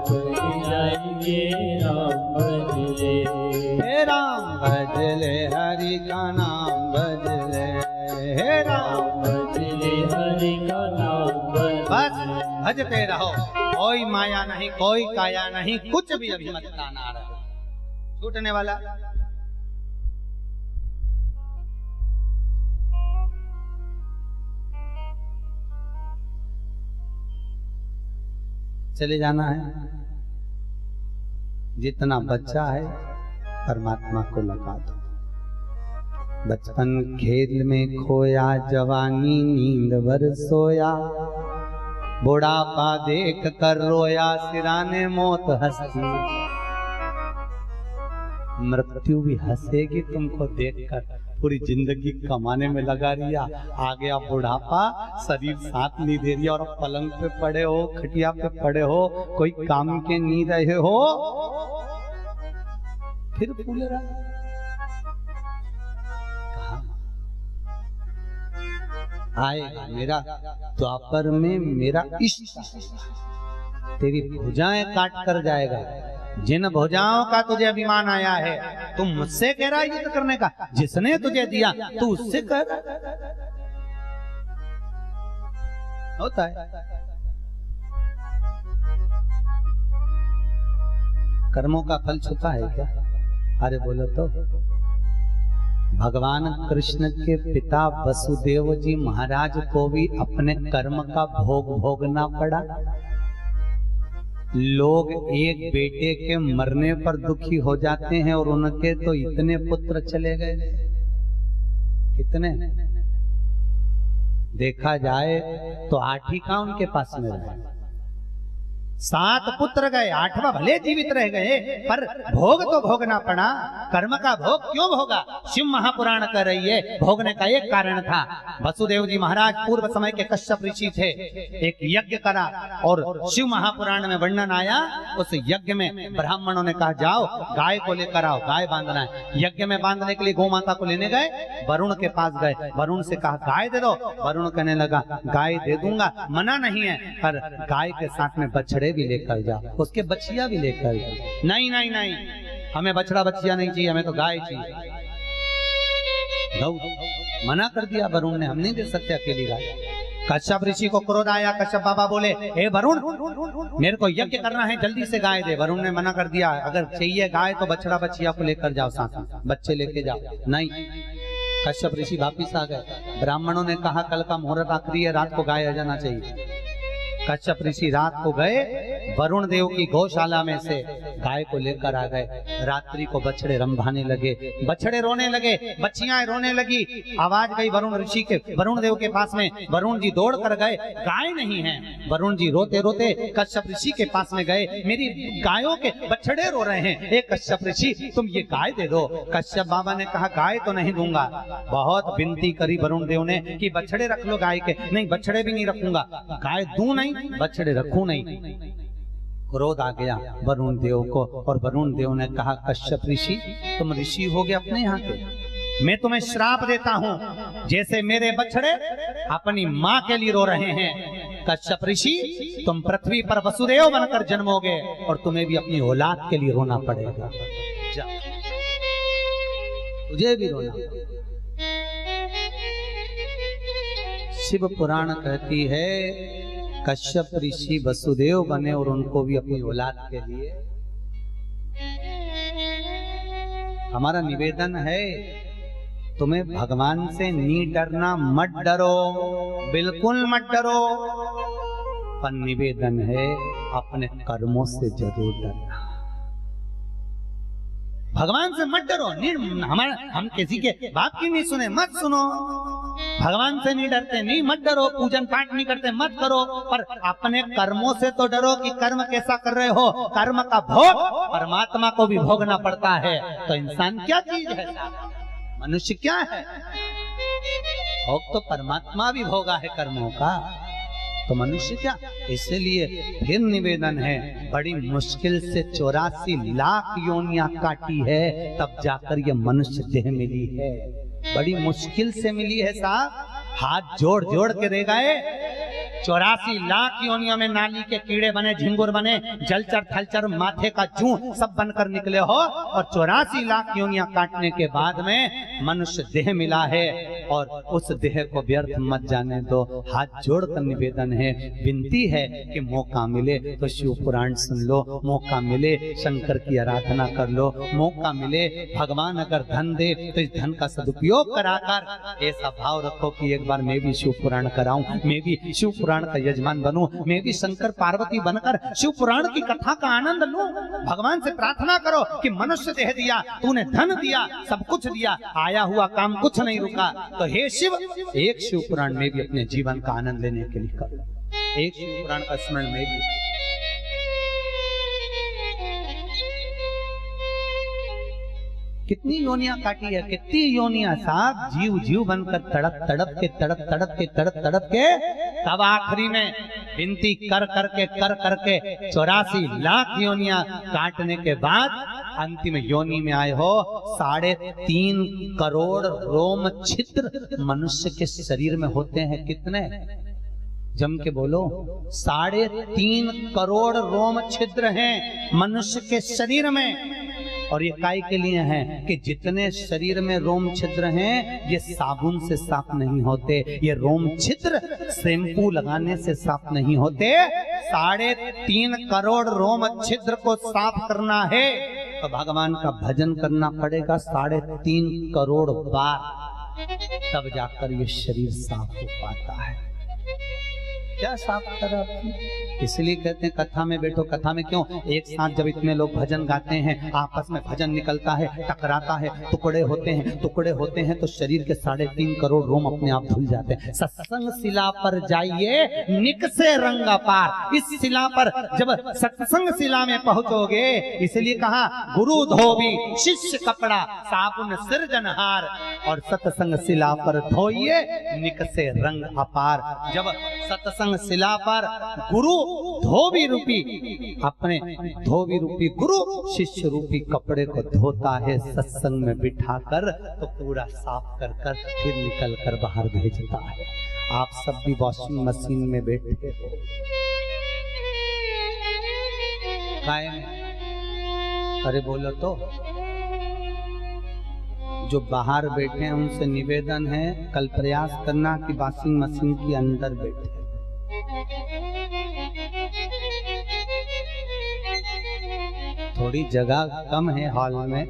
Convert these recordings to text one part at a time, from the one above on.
जाएंगे राम भज ले। हे राम भज ले, हरि का नाम भज ले, हे राम भज ले, हरि का नाम बस भजते रहो। कोई माया नहीं, कोई काया नहीं, कुछ भी अभिमतता ना रहे। छूटने वाला चले जाना है। जितना बच्चा है परमात्मा को लगा दो। बचपन खेल में खोया, जवानी नींद भर सोया, बुढ़ापा देख कर रोया, सिराने मौत हंसती, मृत्यु भी हंसेगी तुमको देखकर। पूरी जिंदगी कमाने में लगा रिया, आ गया बुढ़ापा, शरीर साथ नहीं दे रही और पलंग पे पड़े हो, खटिया पे पड़े हो, कोई काम के नहीं रहे हो, फिर भूल रहा कहा आएगा मेरा द्वापर में मेरा इष्ट तेरी भुजाएं काट कर जाएगा। जिन भुजाओं का तुझे अभिमान आया है, तुम मुझसे कह रहा है युद्ध करने का, जिसने तुझे दिया तू उससे कर। होता है कर्मों का फल छुपा है क्या? अरे बोलो तो। भगवान कृष्ण के पिता वसुदेव जी महाराज को भी अपने कर्म का भोग भोगना पड़ा। लोग एक बेटे के मरने पर दुखी हो जाते हैं और उनके तो इतने पुत्र चले गए। कितने देखा जाए तो 8 ही का उनके पास में रहे। 7 पुत्र गए, 8वां भले जीवित रह गए, पर भोग तो भोगना पड़ा। कर्म का भोग क्यों भोगा? शिव महापुराण कह रही है भोगने का एक कारण था। वसुदेव जी महाराज पूर्व समय के कश्यप ऋषि थे, एक यज्ञ करा और शिव महापुराण में वर्णन आया। उस यज्ञ में ब्राह्मणों ने कहा जाओ गाय को लेकर आओ, गाय बांधना है। यज्ञ में बांधने के लिए गौ माता को लेने गए, वरुण के पास गए, वरुण से कहा गाय दे दो। वरुण कहने लगा गाय दे दूंगा, मना नहीं है, पर गाय के साथ में बछड़े भी लेकर जाओ, उसके बछिया भी लेकर जाओ। नहीं नहीं नहीं, हमें बछड़ा बछिया नहीं चाहिए, हमें तो गाय चाहिए। गौ मना कर दिया वरुण ने, हम नहीं दे सकते अकेली गाय। कश्यप ऋषि को क्रोध आया। कश्यप बाबा बोले हे वरुण, मेरे को यज्ञ करना है, जल्दी से गाय दे। वरुण ने मना कर दिया, अगर चाहिए गाय तो बछड़ा बछिया को लेकर जाओ, साथ में बच्चे लेके जाओ। नहीं, कश्यप ऋषि वापिस आ गए। ब्राह्मणों ने कहा कल का मुहूर्त आखिरी है, रात को गाय आ जाना चाहिए। कश्यप ऋषि रात को गए, वरुण देव की गौशाला में से गाय को लेकर आ गए। रात्रि को बछड़े रंभाने लगे, बछड़े रोने लगे, बच्चियां रोने लगी। आवाज गई वरुण ऋषि के, वरुण देव के पास में। वरुण जी दौड़ कर गए, गाय नहीं है। वरुण जी रोते रोते कश्यप ऋषि के पास में गए, मेरी गायों के बछड़े रो रहे हैं, एक कश्यप ऋषि तुम ये गाय दे दो। कश्यप बाबा ने कहा गाय तो नहीं दूंगा। बहुत विनती करी वरुण देव ने कि बछड़े रख लो गाय के। नहीं, बछड़े भी नहीं रखूंगा, गाय दूं नहीं, बछड़े रखूं नहीं। क्रोध आ गया वरुण देव को और वरुण देव ने कहा कश्यप ऋषि तुम ऋषि हो गए अपने यहाँ के, मैं तुम्हें श्राप देता हूँ, जैसे मेरे बछड़े अपनी माँ के लिए रो रहे हैं, कश्यप ऋषि तुम पृथ्वी पर वसुदेव बनकर जन्मोगे और तुम्हें भी अपनी औलाद के लिए रोना पड़ेगा। तुझे भी रोना। शिव पुराण कहती है कश्यप ऋषि वसुदेव बने और उनको भी अपनी औलाद के लिए। हमारा निवेदन है तुम्हें भगवान से नहीं डरना, मत डरो, बिल्कुल मत डरो, पर निवेदन है अपने कर्मों से जरूर डरना। भगवान से मत डरो। हम किसी के बाप की नहीं सुने, मत सुनो। भगवान से नहीं डरते, नहीं मत डरो। पूजन पाठ नहीं करते, मत करो, पर अपने कर्मों से तो डरो कि कर्म कैसा कर रहे हो। कर्म का भोग परमात्मा को भी भोगना पड़ता है। तो इंसान क्या चीज है, मनुष्य क्या है? भोग तो परमात्मा भी भोगा है कर्मों का, तो मनुष्य क्या? इसलिए फिर निवेदन है, बड़ी मुश्किल से 84 लाख योनियां काटी है, तब जाकर ये मनुष्य देह मिली है। बड़ी मुश्किल से मिली है साहब। हाथ जोड़ जोड़ के दे गए, 84 लाख योनियों में नाली के कीड़े बने, झिंगुर बने, जलचर थलचर माथे का जूं सब बनकर निकले हो, और 84 लाख योनियां काटने के बाद में मनुष्य देह मिला है, और उस देह को व्यर्थ मत जाने दो। हाथ जोड़कर निवेदन है, विनती है कि मौका मिले तो शिव पुराण सुन लो, मौका मिले शंकर की आराधना कर लो, मौका मिले भगवान अगर धन दे तो इस धन का सदुपयोग कराकर ऐसा भाव रखो कि एक बार मैं भी शिव पुराण कराऊं, मैं भी शिव पुराण का यजमान बनूं, मैं भी शंकर पार्वती बनकर शिव पुराण की कथा का आनंद लूं। भगवान से प्रार्थना करो कि मनुष्य देह दिया, तूने धन दिया, सब कुछ दिया, आया हुआ काम कुछ नहीं रुका, तो हे शिव एक शिव पुराण में भी अपने जीवन का आनंद लेने के लिए करो, एक शिव पुराण का स्मरण में भी। कितनी योनियां काटी है, कितनी योनियां, साहब जीव जीव बनकर तड़प तड़प के तड़प के तब आखिरी में विनती कर करके 84 लाख योनियां काटने के बाद अंतिम योनि में आए हो। 3.5 करोड़ रोम छिद्र मनुष्य के शरीर में होते हैं। कितने? जम के बोलो। 3.5 करोड़ रोम छिद्र हैं मनुष्य के शरीर में, और ये काय के लिए है कि जितने शरीर में रोम छिद्र हैं ये साबुन से साफ नहीं होते, ये रोम छिद्र शैम्पू लगाने से साफ नहीं होते। 3.5 करोड़ रोम छिद्र को साफ करना है तो भगवान का भजन करना पड़ेगा 3.5 करोड़ बार, तब जाकर ये शरीर साफ हो पाता है। क्या साफ करा? इसलिए कहते हैं कथा में बैठो। कथा में क्यों? एक साथ जब इतने लोग भजन गाते हैं, आपस में भजन निकलता है, टकराता है, टुकड़े होते हैं तो शरीर के 3.5 करोड़ रोम अपने आप धुल जाते हैं। सत्संग शिला पर जाइए निक से रंग पार। इस शिला पर जब सत्संग शिला में पहुंचोगे, इसलिए कहा गुरु धोबी शिष्य कपड़ा साबुन सिरजनहार, और सत्संग शिला पर धोइए निक से रंग अपार। जब सत्संग शिला पर गुरु धोबी रूपी, अपने धोबी रूपी गुरु शिष्य रूपी कपड़े को धोता है सत्संग में बिठाकर, तो पूरा साफ कर फिर निकल कर बाहर भेजता है। आप सब भी वॉशिंग मशीन में बैठे हो, कायम? अरे बोलो तो। जो बाहर बैठे हैं उनसे निवेदन है कल प्रयास करना कि वॉशिंग मशीन के अंदर बैठे। थोड़ी जगह कम है हॉल में,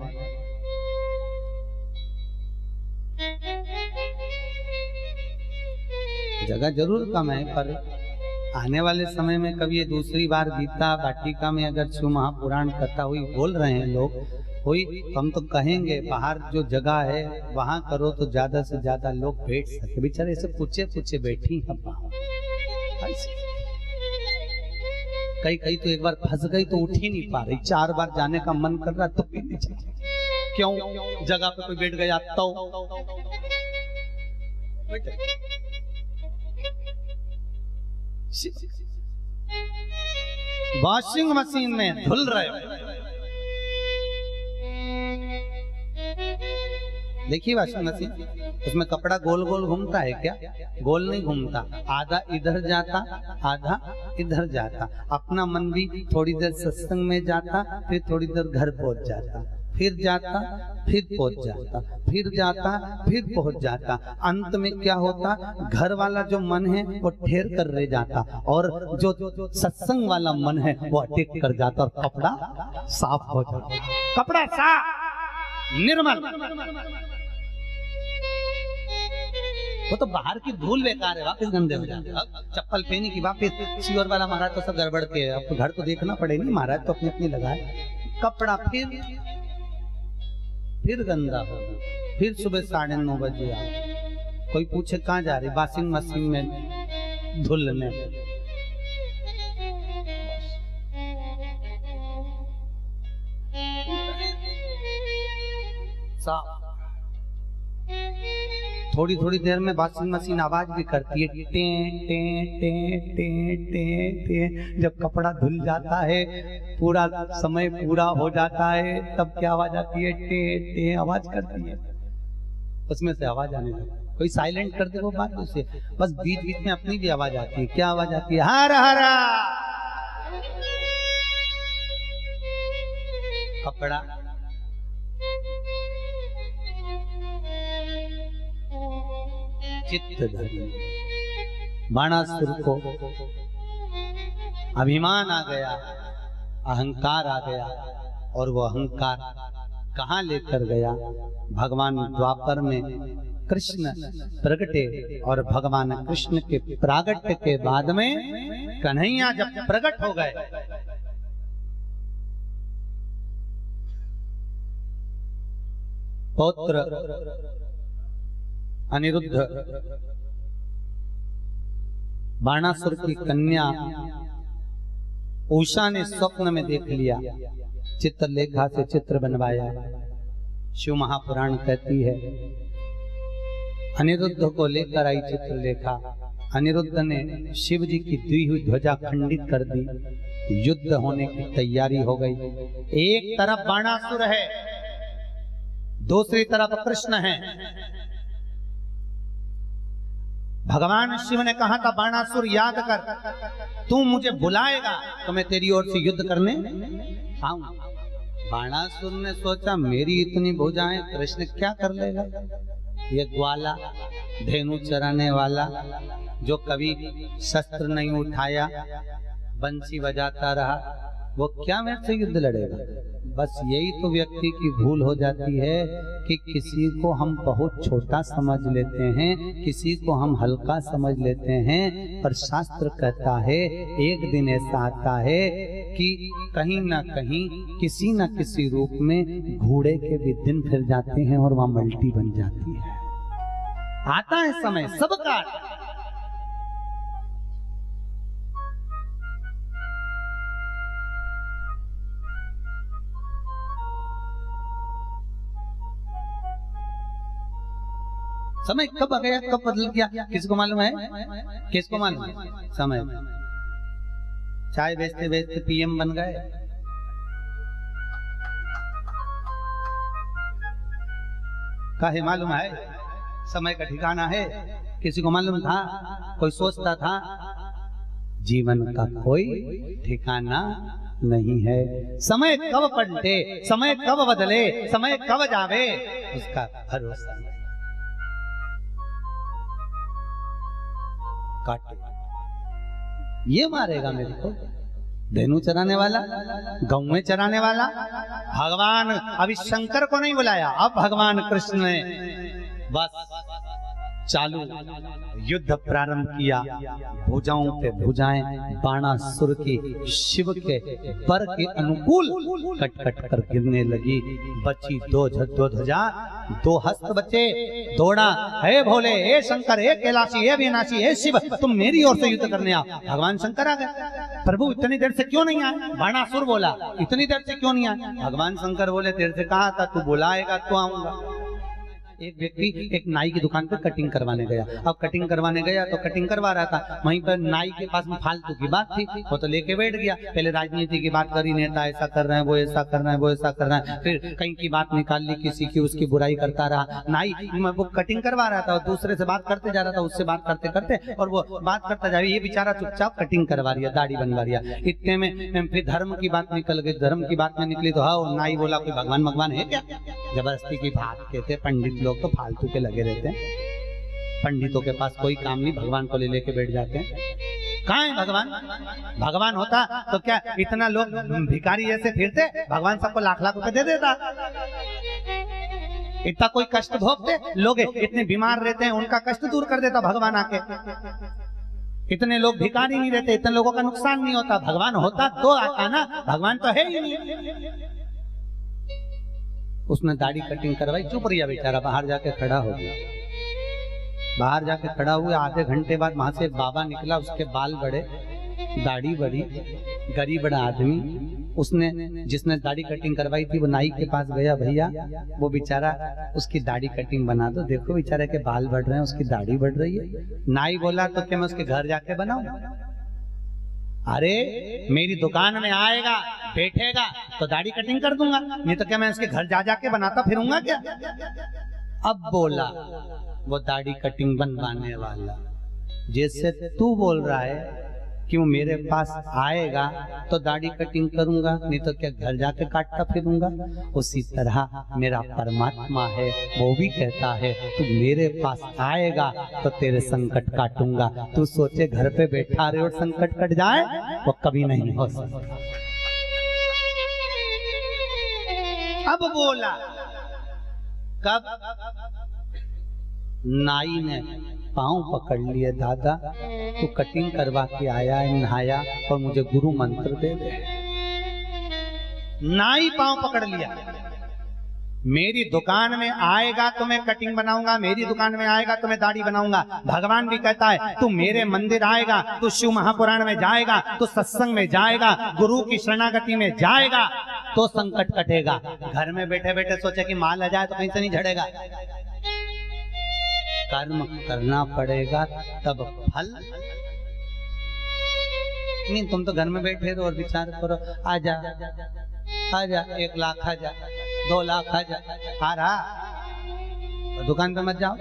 जगह जरूर कम है, पर आने वाले समय में कभी ये दूसरी बार गीता वाटिका में अगर शिव महापुराण कथा हुई, बोल रहे हैं लोग हुई, तो हम तो कहेंगे बाहर जो जगह है वहां करो तो ज्यादा से ज्यादा लोग बैठ सके। बेचारे ऐसे पूछे बैठी हैं। कई तो एक बार फंस गई तो उठ ही नहीं पा रही, 4 बार जाने का मन कर रहा तो भी नहीं चली। क्यों? जगह पे कोई बैठ गया तो वॉशिंग मशीन में धुल रहे हो। देखिए वॉशिंग मशीन, उसमें कपड़ा गोल गोल घूमता है क्या? गोल नहीं घूमता, आधा इधर जाता आधा इधर जाता। अपना मन भी थोड़ी देर सत्संग में जाता, फिर थोड़ी देर घर पहुंच जाता, फिर जाता फिर पहुंच जाता, फिर जाता फिर पहुंच जाता। अंत में क्या होता? घर वाला जो मन है वो ठहर कर रह जाता, और जो सत्संग वाला मन है वो अटैक कर जाता, और कपड़ा साफ हो जाता। कपड़ा साफ निर्मल। वो तो बाहर की धूल बेकार है, वापस गंदे हो जाते। चप्पल पहनी की वापस सीवर वाला महाराज तो सब गड़बड़ के, आपको घर तो देखना पड़ेगा, महाराज तो अपनी अपनी लगाए। कपड़ा फिर गंदा होगा, फिर सुबह 9:30 बजे आओ। कोई पूछे कहाँ जा रही? वॉशिंग मशीन में धुलने। थोड़ी थोड़ी देर में वॉशिंग मशीन आवाज भी करती है, टे टे टे टे टे टे। जब कपड़ा धुल जाता है, पूरा समय पूरा हो जाता है, तब क्या आवाज आती है? टे टे आवाज करती है, उसमें से आवाज आने लगती। कोई साइलेंट कर दे वो बात उसे, बस बीच बीच में अपनी भी आवाज आती है। क्या आवाज आती है? हर हरा। कपड़ा चित्त धरी। बाणासुर को अभिमान आ गया, अहंकार आ गया, और वो अहंकार कहाँ लेकर गया? भगवान द्वापर में कृष्ण प्रगटे, और भगवान कृष्ण के प्रागट्य के बाद में कन्हैया जब प्रकट हो गए, पौत्र अनिरुद्ध बाणासुर की कन्या उषा ने स्वप्न में देख लिया, चित्रलेखा से चित्र बनवाया। शिव महापुराण कहती है अनिरुद्ध को लेकर आई चित्रलेखा। अनिरुद्ध ने शिव जी की दी हुई ध्वजा खंडित कर दी। युद्ध होने की तैयारी हो गई। एक तरफ बाणासुर है, दूसरी तरफ कृष्ण है। भगवान शिव ने कहा था बाणासुर याद कर, तू मुझे बुलाएगा तो मैं तेरी ओर से युद्ध करने आऊं। बाणासुर ने सोचा मेरी इतनी भुजाएं कृष्ण क्या कर लेगा? ये ग्वाला धेनु चराने वाला जो कभी शस्त्र नहीं उठाया, बंसी बजाता रहा, वो क्या मेरे से युद्ध लड़ेगा? बस यही तो व्यक्ति की भूल हो जाती है कि किसी को हम बहुत छोटा समझ लेते हैं, किसी को हम हल्का समझ लेते हैं। पर शास्त्र कहता है एक दिन ऐसा आता है कि कहीं ना कहीं किसी न किसी रूप में घोड़े के भी दिन फिर जाते हैं और वहां मल्टी बन जाती है। आता है समय सबका। समय कब आ गया, कब बदल गया, किसको मालूम है? किसको मालूम है? समय चाय बेचते बेचते पीएम बन गए। काहे मालूम है? समय का ठिकाना है। किसी को मालूम था? कोई सोचता था? जीवन का कोई ठिकाना नहीं है। समय कब पलटे, समय कब बदले, समय कब जावे, उसका भरोसा नहीं। काटे ये मारेगा मेरे को, धेनु चराने वाला, गांव में चराने वाला। भगवान अभी शंकर को नहीं बुलाया, अब भगवान कृष्ण ने बस चालू युद्ध प्रारंभ किया। भुजाओं पे भुजाएं बाणासुर की शिव के बर के अनुकूल कट कट कर गिरने लगी। बची दो ध्वजा, दो हस्त बचे। दौड़ा, हे भोले, हे शंकर, हे कैलाशी, हे विनाशी, हे शिव, तुम मेरी ओर से युद्ध करने आओ। भगवान शंकर आ गए। प्रभु इतनी देर से क्यों नहीं आए? बाणासुर बोला इतनी देर से क्यों नहीं आए? भगवान शंकर बोले तेरे से कहा था, तू बुलाएगा तो आऊंगा। एक व्यक्ति एक नाई की दुकान पर कटिंग करवाने गया। अब कटिंग करवाने गया तो कटिंग करवा रहा था, वहीं पर नाई के पास में फालतू की बात थी, वो तो लेके बैठ गया। पहले राजनीति की बात करी, नेता ऐसा कर रहे हैं, वो ऐसा कर रहे हैं, वो ऐसा कर रहे हैं, फिर कहीं की बात निकाल ली, किसी की उसकी बुराई करता रहा। नाई वो कटिंग करवा रहा था और दूसरे से बात करते जा रहा था, उससे बात करते करते, और वो बात करता जा रहा, ये बेचारा चुपचाप कटिंग करवा रही है, दाढ़ी बनवा रही है। इतने में फिर धर्म की बात निकल गई। धर्म की बात में निकली तो हाँ, नाई बोला कोई भगवान भगवान है क्या? जबरदस्ती की बात कहते। पंडित लोग तो फालतू के लगे रहते हैं, पंडितों के पास कोई काम नहीं, भगवान को ले लेके बैठ जाते हैं। कहाँ है भगवान? भगवान होता तो क्या इतना लोग भिखारी जैसे फिरते? भगवान सबको लाख लाख रुपए दे देता। इतना कोई कष्ट भोगते लोग, इतने बीमार रहते हैं, उनका कष्ट दूर कर देता भगवान आके। इतने लोग भिखारी नहीं रहते, इतने लोगों का नुकसान नहीं होता। भगवान होता तो आता ना, भगवान तो है ही नहीं। उसने दाढ़ी कटिंग करवाई, चुप रहा बेचारा, बाहर जाके खड़ा हो गया। बाहर जाके खड़ा हुआ, आधे घंटे बाद वहां से बाबा निकला, उसके बाल बड़े, दाढ़ी बड़ी, गरीब बड़ा आदमी। उसने जिसने दाढ़ी कटिंग करवाई थी वो नाई के पास गया, भैया वो बेचारा उसकी दाढ़ी कटिंग बना दो, देखो बेचारे के बाल बढ़ रहे हैं, उसकी दाढ़ी बढ़ रही है। नाई बोला तो क्या मैं उसके घर जाके बनाऊं? अरे मेरी दुकान में आएगा, बैठेगा तो दाढ़ी कटिंग कर दूंगा, नहीं तो क्या मैं उसके घर जा जाके बनाता फिरूंगा क्या? अब बोला वो दाढ़ी कटिंग बनवाने वाला। जैसे तू बोल रहा है कि वो मेरे पास आएगा तो दाढ़ी कटिंग करूंगा, नहीं तो क्या घर जाके काटता फिरूंगा। उसी तरह मेरा परमात्मा है, वो भी कहता है तू मेरे पास आएगा तो तेरे संकट काटूंगा। तू सोचे घर पे बैठा रहे और संकट कट जाए, वो कभी नहीं हो सकता। अब बोला कब? नाई ने पांव पकड़ लिए, दादा तू कटिंग करवा के आया है, नहाया और मुझे गुरु मंत्र दे दे। नाई पांव पकड़ लिया, मेरी दुकान में आएगा तो मैं कटिंग बनाऊंगा, मेरी दुकान में आएगा तो मैं दाढ़ी बनाऊंगा। भगवान भी कहता है तू मेरे मंदिर आएगा, तू शिव महापुराण में जाएगा, तू सत्संग में जाएगा, गुरु की शरणागति में जाएगा तो संकट कटेगा। घर में बैठे बैठे सोचे कि माल आ जाए तो कहीं से नहीं झड़ेगा। कर्म करना पड़ेगा तब फल नहीं। तुम तो घर में बैठे रहो और विचार करो, आजा आजा 1 लाख आजा, 2 लाख आजा, आ रहा तो दुकान पे मत जाओ।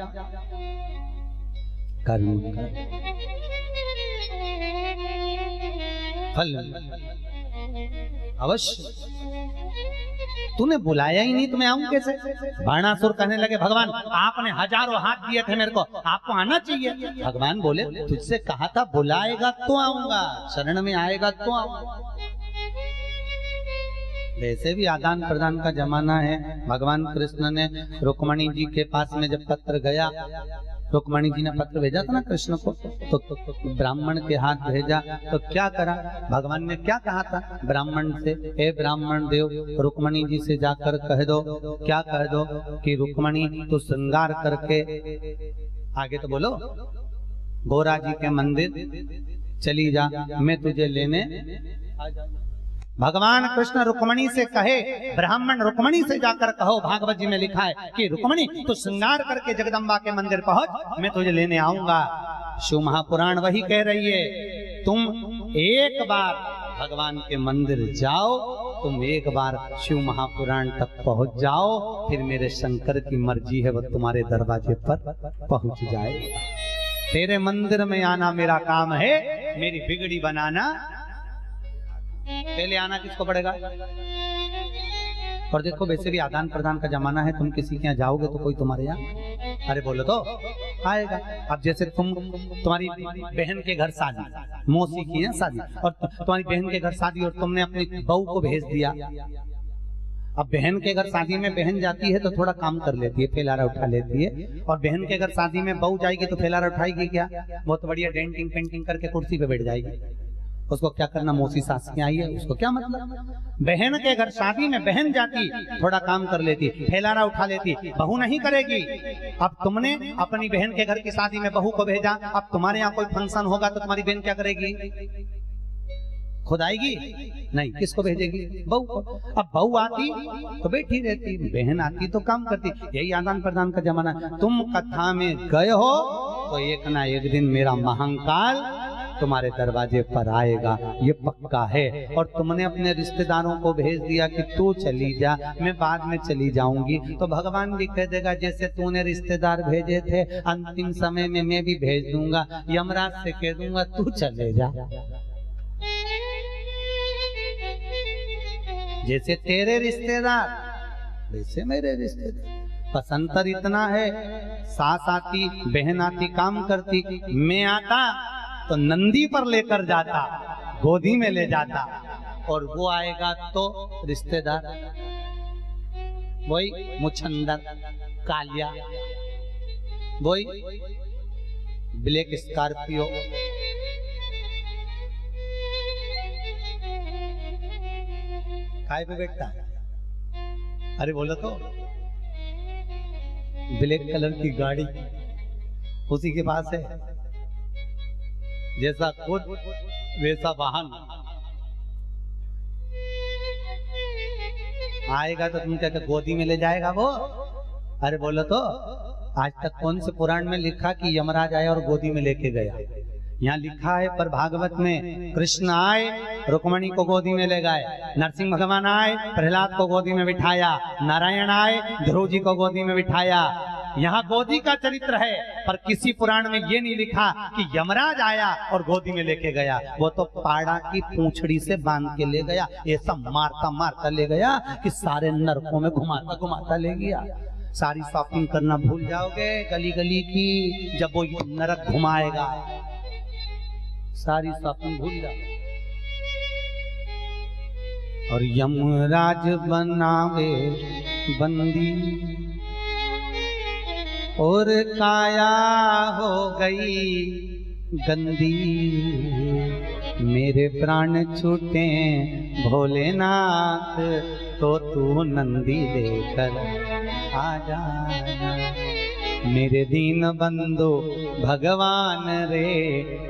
कर्म कर, फल अवश्य। तूने बुलाया ही नहीं तो मैं आऊं कैसे? बाणासुर कहने लगे भगवान आपने हजारों हाथ दिए थे मेरे को, आपको आना चाहिए। भगवान बोले तुझसे कहा था बुलाएगा तो आऊंगा, शरण में आएगा तो आऊंगा। वैसे भी आदान प्रदान का जमाना है। भगवान कृष्ण ने रुक्मणी जी के पास में जब पत्र गया, रुक्मणी जी ने पत्र भेजा था ना कृष्ण को, तो ब्राह्मण के हाथ भेजा तो क्या करा? भगवान ने क्या कहा था ब्राह्मण से? हे ब्राह्मण देव, रुक्मणी जी से जाकर कह दो, क्या कह दो कि रुक्मणी तू श्रृंगार करके, आगे तो बोलो, गोरा जी के मंदिर चली जा, मैं तुझे लेने आ जाऊंगा। भगवान कृष्ण रुक्मणी से कहे, ब्राह्मण रुक्मणी से जाकर कहो, भागवत जी में लिखा है कि रुक्मणी तो श्रृंगार करके जगदम्बा के मंदिर पहुंच, मैं तुझे लेने आऊंगा। शिव महापुराण वही कह रही है, तुम एक बार भगवान के मंदिर जाओ, तुम एक बार शिव महापुराण तक पहुंच जाओ, फिर मेरे शंकर की मर्जी है वो तुम्हारे दरवाजे पर पहुंच जाए। तेरे मंदिर में आना मेरा काम है, मेरी बिगड़ी बनाना पहले आना किसको पड़ेगा? और देखो वैसे भी आदान प्रदान का जमाना है, तुम किसी के यहाँ जाओगे तो कोई तुम्हारे यहाँ, अरे बोलो तो आएगा। अब जैसे तुम्हारी बहन के घर शादी, मौसी की है शादी, और तुम्हारी बहन के घर शादी और तुमने अपनी बहू को भेज दिया। अब बहन के घर शादी में बहन जाती है तो थोड़ा काम कर लेती है, फैलारा उठा लेती है, और बहन के घर शादी में बहू जाएगी तो फैलारा उठाएगी क्या? बहुत बढ़िया डेंटिंग पेंटिंग करके कुर्सी पे बैठ जाएगी। उसको क्या करना, मौसी सास की आई है, उसको क्या मतलब? बहन के घर शादी में बहन जाती, थोड़ा काम कर लेती, फैलारा उठा लेती, बहू नहीं करेगी। अब तुमने अपनी बहन के घर की शादी में बहू को भेजा, अब तुम्हारे यहाँ कोई फंक्शन होगा तो तुम्हारी बहन क्या करेगी? खुद आएगी? नहीं, किसको भेजेगी? बहू को। अब बहू आती तो बैठी रहती, बहन आती तो काम करती। यही आदान प्रदान का जमाना। तुम कथा में गए हो तो एक ना एक दिन मेरा महाकाल तुम्हारे दरवाजे पर आएगा, ये पक्का है। और तुमने अपने रिश्तेदारों को भेज दिया कि तू चली जा, मैं बाद में चली जाऊंगी, तो भगवान भी कह देगा जैसे तूने रिश्तेदार भेजे थे अंतिम समय में मैं भी भेज दूंगा, यमराज से कह दूंगा तू चले जा। जैसे तेरे रिश्तेदार वैसे मेरे रिश्तेदार। पसंतर इतना है, सास आती, बहन आती, काम करती, मैं आता तो नंदी पर लेकर जाता, गोदी में ले जाता, और वो आएगा तो रिश्तेदार वही मुछंदर कालिया, वही ब्लैक स्कॉर्पियो, काय पे बैठता है? अरे बोलो तो, ब्लैक कलर की गाड़ी उसी के पास है, जैसा खुद वैसा वाहन। आएगा तो तुम क्या गोदी में ले जाएगा वो? अरे बोलो तो, आज तक कौन से पुराण में लिखा कि यमराज आया और गोदी में लेके गया? यहाँ लिखा है पर भागवत में कृष्ण आए, रुक्मणी को गोदी में ले गए, नरसिंह भगवान आए, प्रहलाद को गोदी में बिठाया, नारायण आए, ध्रुव जी को गोदी में बिठाया, यहाँ गोदी का चरित्र है, पर किसी पुराण में ये नहीं लिखा कि यमराज आया और गोदी में लेके गया। वो तो पाड़ा की पूंछड़ी से बांध के ले गया, ऐसा मारता मारता ले गया कि सारे नरकों में घुमाता घुमाता ले गया। सारी शॉपिंग करना भूल जाओगे गली गली की, जब वो नरक घुमाएगा, सारी शॉपिंग भूल जाओगे। और यमराज बनावे बंदी और काया हो गई गंदी, मेरे प्राण छूटे भोलेनाथ तो तू नंदी लेकर आ जाना। मेरे दीन बंधु भगवान रे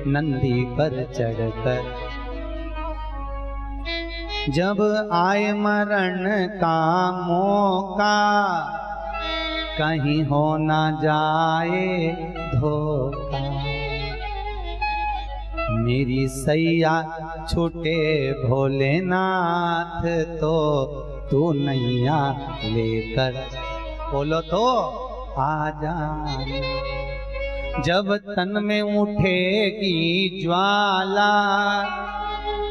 नंदी पर चढ़कर, जब आए मरण का मौका कहीं हो ना जाए धोखा, मेरी सैया छूटे भोलेनाथ तो तू नैया लेकर, बोलो तो आ जाना। जब तन में उठेगी ज्वाला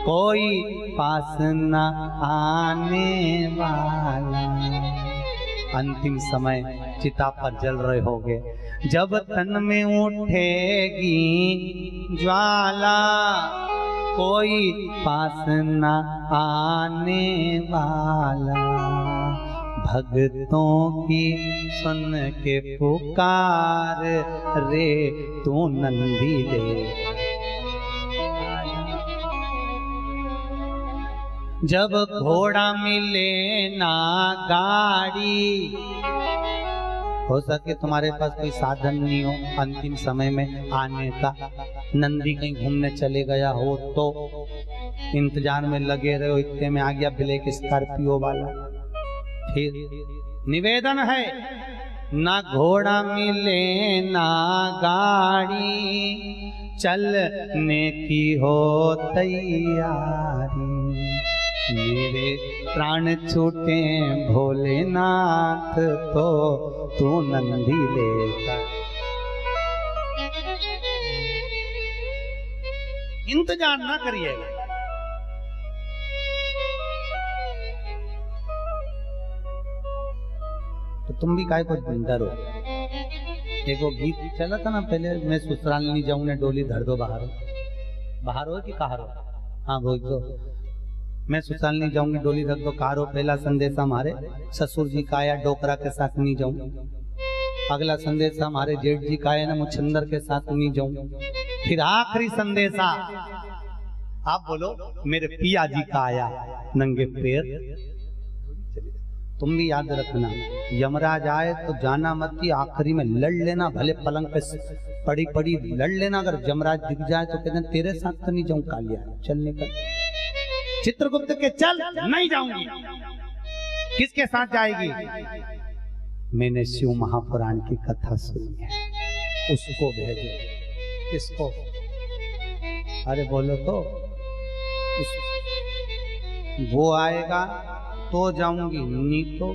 कोई पास न आने वाला, अंतिम समय चिता पर जल रहे होगे। जब तन में उठेगी ज्वाला कोई पास न आने वाला, भक्तों की सुन के पुकार रे तू नंदी ले। जब घोड़ा मिले ना गाड़ी, हो सके तुम्हारे पास कोई साधन नहीं हो अंतिम समय में आने का, नंदी कहीं घूमने चले गया हो तो इंतजार में लगे रहे हो, इतने में आ गया ब्लैक स्कॉर्पियो वाला। फिर निवेदन है, ना घोड़ा मिले ना गाड़ी चलने की हो तैयारी, मेरे प्राण छूटे भोलेनाथ तो तू नंदी लेकर। इंतजार ना करिएगा, तो तुम भी काय को डरो। एक वो गीत चला था ना पहले, मैं ससुराल नहीं जाऊं ने डोली धर दो बाहर, बाहर हो कि कहार हो, हाँ बोल दो, मैं ससुराल नहीं जाऊंगी डोली रख दो कहारो। पहला संदेशा हमारे ससुर जी का आया डोकरा के साथ नहीं जाऊं। अगला संदेशा हमारे जेठ जी का आया ना मुछंदर के साथ नहीं जाऊं। फिर आखिरी संदेशा आप बोलो मेरे पिया जी का आया नंगे पैर। तुम भी याद रखना, यमराज आए तो जाना मत कि आखिरी में लड़ लेना, भले पलंग पे पड़ी पड़ी लड़ लेना। अगर यमराज दिख जाए तो कहते तेरे साथ तो नहीं जाऊं कालिया, चल निकल। चित्रगुप्त के चल नहीं जाऊंगी, किसके साथ जाएगी? मैंने शिव महापुराण की कथा सुनी है, उसको भेजो। किसको? अरे बोलो तो वो आएगा तो जाऊंगी, नहीं तो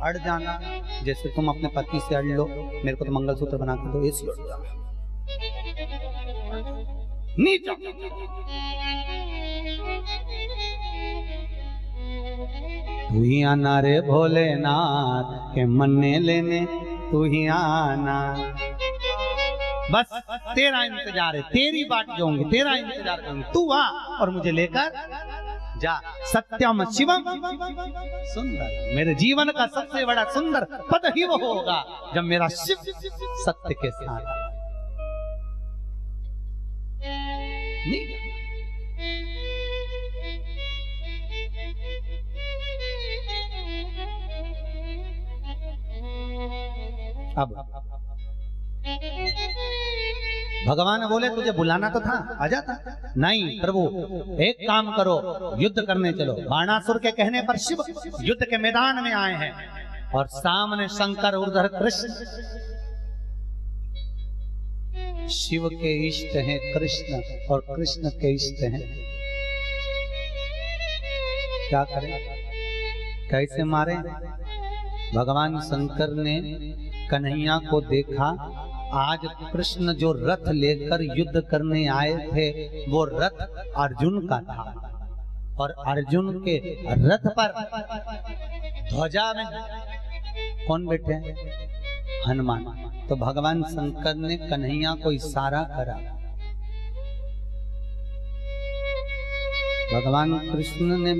अड़ जाना। जैसे तुम अपने पति से अड़ लो, मेरे को तो मंगलसूत्र बना के दो, ऐसी अड़ जाना, नहीं तू ही आना रे भोलेनाथ के मन्ने लेने, तू ही आना। बस तेरा इंतजार है, तेरी बाट जाऊंगी, तेरा इंतजार करूंगी, तू आ और मुझे लेकर जा। सत्यम शिवम सुंदर, मेरे जीवन का सबसे बड़ा सुंदर पद ही वो होगा जब मेरा शिव सत्य के साथ। नहीं अब भगवान बोले तुझे बुलाना तो था, आ जाता। नहीं प्रभु, एक काम करो, युद्ध करने चलो। बाणासुर के कहने पर शिव युद्ध के मैदान में आए हैं और सामने शंकर उधर कृष्ण। शिव के इष्ट हैं कृष्ण और कृष्ण के इष्ट हैं। क्या करें, कैसे मारे? भगवान शंकर ने कन्हैया को देखा, आज कृष्ण जो रथ लेकर युद्ध करने आए थे वो रथ अर्जुन का था और अर्जुन के रथ पर ध्वजा में कौन बैठे हैं? हनुमान। तो भगवान शंकर ने कन्हैया को इशारा करा। भगवान कृष्ण ने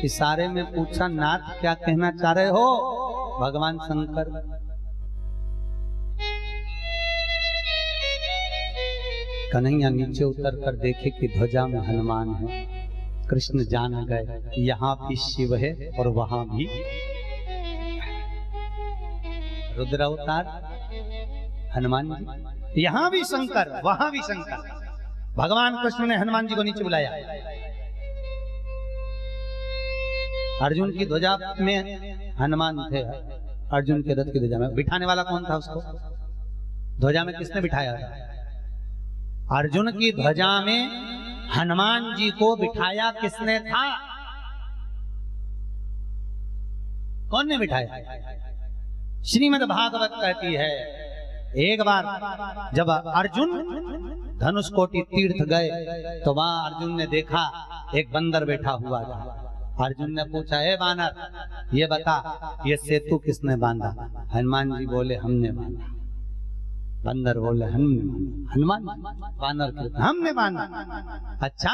इशारे में पूछा, नाथ क्या कहना चाह रहे हो? भगवान शंकर कन्हैया नीचे उतर कर देखे कि ध्वजा में हनुमान है। कृष्ण जान गए यहाँ भी शिव है और वहां भी रुद्र अवतार हनुमान जी, यहां भी शंकर वहां भी शंकर। भगवान कृष्ण ने हनुमान जी को नीचे बुलाया। अर्जुन की ध्वजा में हनुमान थे, अर्जुन के रथ की ध्वजा में बिठाने वाला कौन था? उसको ध्वजा में किसने बिठाया था? अर्जुन की ध्वजा में हनुमान जी को बिठाया किसने था? कौन ने बिठाया? श्रीमद् भागवत कहती है, एक बार जब अर्जुन धनुषकोटि तीर्थ गए तो वहां अर्जुन ने देखा एक बंदर बैठा हुआ था। अर्जुन ने पूछा, हे बानर ये बता ये सेतु किसने बांधा? हनुमान जी बोले हमने बांधा। बंदर बोले हनुमान बानर हमने बांधा। अच्छा,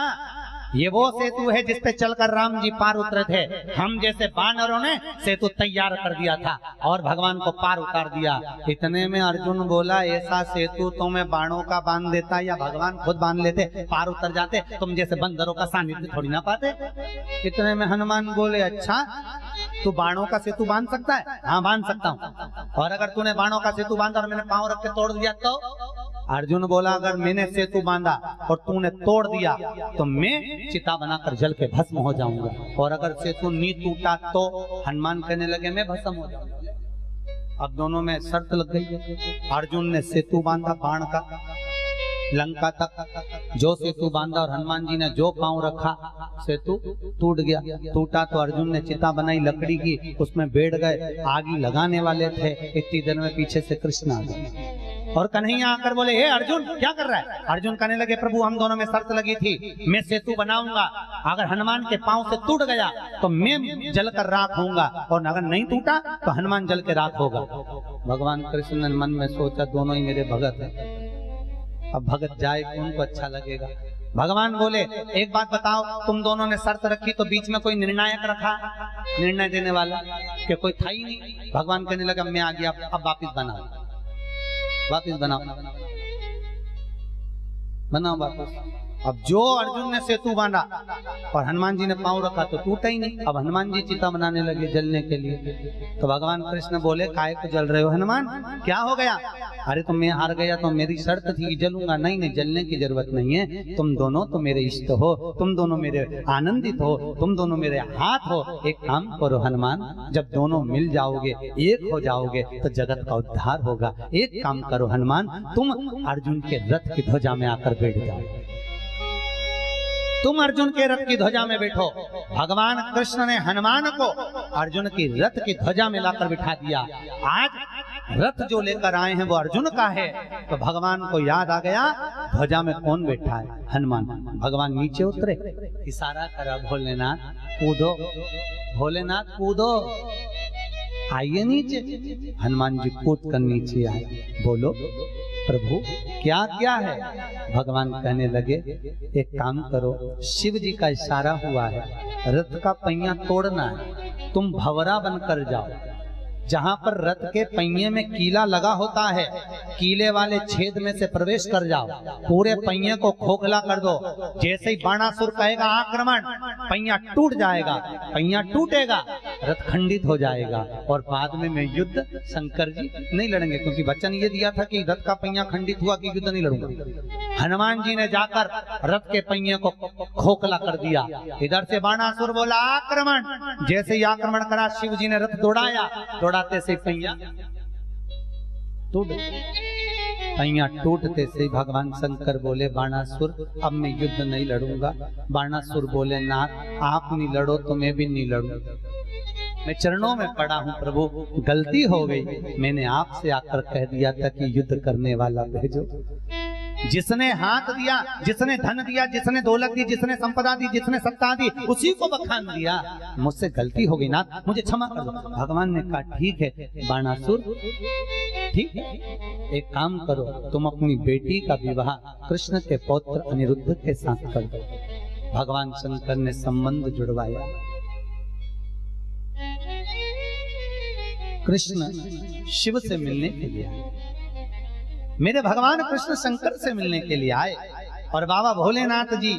ये वो सेतु है जिसपे चलकर राम जी पार उतरे थे। हम जैसे बानरों ने सेतु तैयार कर दिया था और भगवान को पार उतार दिया। इतने में अर्जुन बोला, ऐसा सेतु तो मैं बाणों का बांध देता या भगवान खुद बांध लेते, पार उतर जाते, तुम जैसे बंदरों का सानिध्य थोड़ी ना पाते। इतने में हनुमान बोले, अच्छा तू बाणों का सेतु बांध सकता है? हाँ बांध सकता हूँ। और अगर तूने बाणों का सेतु बांधा और मैंने पांव रख के तोड़ दिया तो? अर्जुन बोला, अगर मैंने सेतु बांधा और तूने तोड़ दिया तो मैं चिता बनाकर जल के भस्म हो जाऊंगा, और अगर सेतु नहीं टूटा तो? हनुमान कहने लगे मैं भस्म हो जाऊंगा। अब दोनों में शर्त लग गई। अर्जुन ने सेतु बांधा बाण का लंका तक, जो सेतु बांधा, और हनुमान जी ने जो पांव रखा सेतु टूट गया। टूटा तो अर्जुन ने चिता बनाई लकड़ी की, उसमें बैठ गए, आगी लगाने वाले थे। इतनी देर में पीछे से कृष्ण आ गए और कन्हैया आकर बोले, हे अर्जुन क्या कर रहा है? अर्जुन कहने लगे, प्रभु हम दोनों में शर्त लगी थी, मैं सेतु बनाऊंगा, अगर हनुमान के पांव से टूट गया तो मैं जलकर राख होऊंगा, और अगर नहीं टूटा तो हनुमान जल के राख होगा। भगवान कृष्ण ने मन में सोचा, दोनों ही मेरे भगत है, अब भगत जाए कौन को अच्छा लगेगा। भगवान बोले, एक बात बताओ, तुम दोनों ने शर्त रखी तो बीच में कोई निर्णायक रखा, निर्णय देने वाला कि कोई था ही नहीं। भगवान कहने लगा, मैं आ गया, अब वापिस बनाओ, वापिस बनाओ, बनाओ वापिस। अब जो अर्जुन ने सेतु बांधा और हनुमान जी ने पांव रखा तो टूटा ही नहीं। अब हनुमान जी चिता बनाने लगे जलने के लिए। तो भगवान कृष्ण बोले, काहे को जल रहे हो हनुमान, क्या हो गया? अरे तो मैं हार गया तो मेरी शर्त थी कि जलूंगा। नहीं नहीं, जलने की जरूरत नहीं है, तुम दोनों तो मेरे इष्ट हो, तुम दोनों मेरे आनंदित हो, तुम दोनों मेरे हाथ हो। एक काम करो हनुमान, जब दोनों मिल जाओगे, एक हो जाओगे तो जगत का उद्धार होगा। एक काम करो हनुमान, तुम अर्जुन के रथ की ध्वजा में आकर बैठ जाओ, तुम अर्जुन के रथ की ध्वजा में बैठो। भगवान कृष्ण ने हनुमान को अर्जुन की रथ की ध्वजा में लाकर बिठा दिया। आज रथ जो लेकर आए हैं वो अर्जुन का है। तो भगवान को याद आ गया, ध्वजा में कौन बैठा है? हनुमान। भगवान नीचे उतरे, इशारा करा, भोलेनाथ कूदो, भोलेनाथ कूदो, आइए नीचे। हनुमान जी कूद कर नीचे आए। बोलो प्रभु क्या क्या है? भगवान कहने लगे, एक काम करो, शिव जी का इशारा हुआ है, रथ का पहिया तोड़ना है, तुम भंवरा बनकर जाओ। जहां पर रथ के पहिए में कीला लगा होता है, कीले वाले छेद में से प्रवेश कर जाओ, पूरे पहिए को खोखला कर दो। जैसे ही बाणासुर कहेगा आक्रमण, पहिया टूट जाएगा, पहिया टूटेगा, रथ खंडित हो जाएगा, और बाद में मैं युद्ध शंकर जी नहीं लड़ेंगे, क्योंकि वचन ये दिया था कि रथ का पहिया खंडित हुआ कि युद्ध नहीं लड़ूंगा। हनुमान जी ने जाकर रथ के पहिए को खोखला कर दिया। इधर से बाणासुर बोला आक्रमण, जैसे ही आक्रमण करा शिव जी ने रथ दौड़ाया, दौड़ाते से पहिया टूट, पहिया टूटते से भगवान शंकर बोले, बाणासुर अब मैं युद्ध नहीं लड़ूंगा। बाणासुर बोले, नाथ आप नहीं लड़ो तो मैं भी नहीं लड़ूं। मैं चरणों में पड़ा हूं प्रभु, गलती हो गई, मैंने आपसे आकर कह दिया था कि युद्ध करने वाला भेजो। जिसने हाथ दिया, जिसने धन दिया, जिसने दौलत दी, जिसने संपदा दी, जिसने सत्ता दी, उसी को बखान दिया। मुझसे गलती हो गई नाथ, मुझे क्षमा कर दो। भगवान ने कहा ठीक है बाणासुर, ठीक है, एक काम करो, तुम अपनी बेटी का विवाह कृष्ण के पौत्र अनिरुद्ध के साथ कर दो। भगवान शंकर ने संबंध जुड़वाया। कृष्ण शिव से मिलने के लिए आए, मेरे भगवान कृष्ण शंकर से मिलने के लिए आए, और बाबा भोलेनाथ जी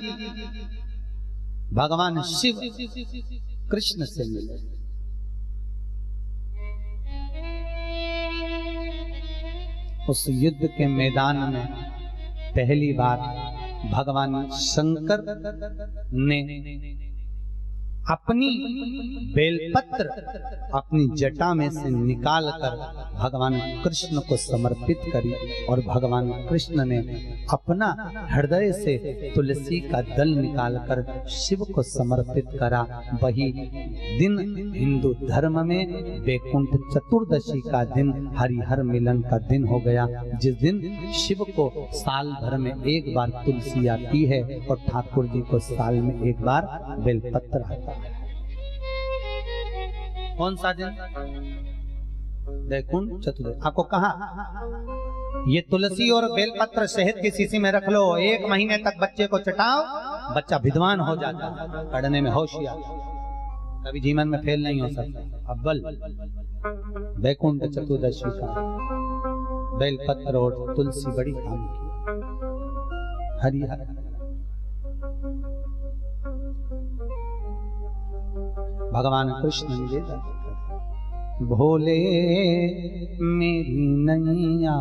भगवान शिव कृष्ण से मिले। उस युद्ध के मैदान में पहली बार भगवान शंकर ने अपनी बेलपत्र अपनी जटा में से निकालकर भगवान कृष्ण को समर्पित करी, और भगवान कृष्ण ने अपना हृदय से तुलसी का दल निकालकर शिव को समर्पित करा। वही दिन हिंदू धर्म में वैकुंठ चतुर्दशी का दिन, हरिहर मिलन का दिन हो गया, जिस दिन शिव को साल भर में एक बार तुलसी आती है और ठाकुर जी को साल में एक बार बेलपत्र आता है। कौन सा दिन? वैकुंठ चतुर्दशी। आपको कहा ये तुलसी और बेलपत्र शहद की शीशी में रख लो, 1 महीने तक बच्चे को चटाओ, बच्चा विद्वान हो जाता है, पढ़ने में होशियार, कभी जीवन में फेल नहीं हो सकता। अव्वल वैकुंठ चतुर्दशी का बेलपत्र और तुलसी बड़ी काम की। हरिहर भगवान कृष्ण निवेदन, भोले मेरी नैया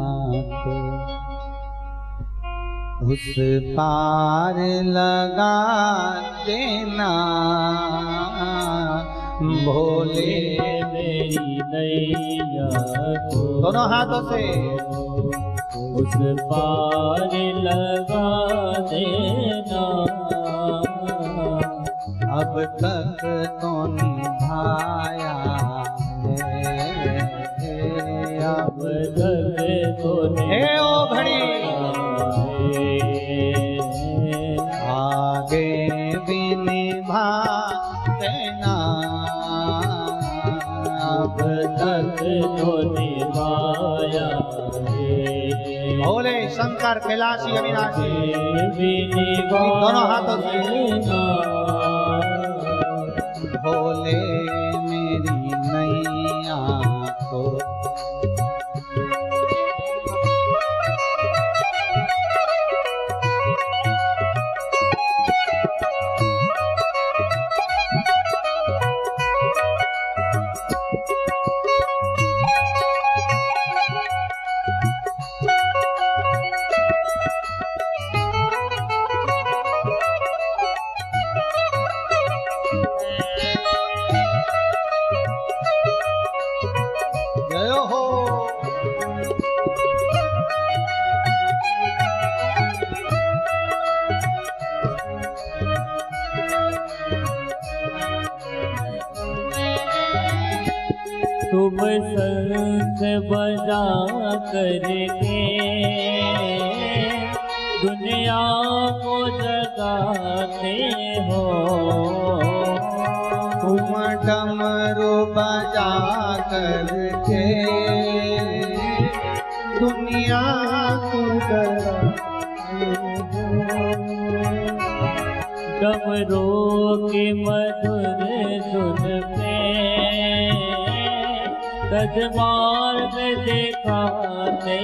को उस पार लगा देना, भोले मेरी नैया को दोनों हाथों से उस पार लगा देना, अब तक तो निभाया है, अब तक तो हे ओ घड़ी आगे भी निभा देना, अब तक तो निभाया है। भोले शंकर कैलाशी अविनाशी दोनों दोनों हाथों से भोले मेरी नैया को तुम शंख बजा करके दुनिया को जगाते हो, तुम डमरू बजा करके दुनिया को जगाते हो, डमरू की मधुर धुन पे सजमार्ग दिखाते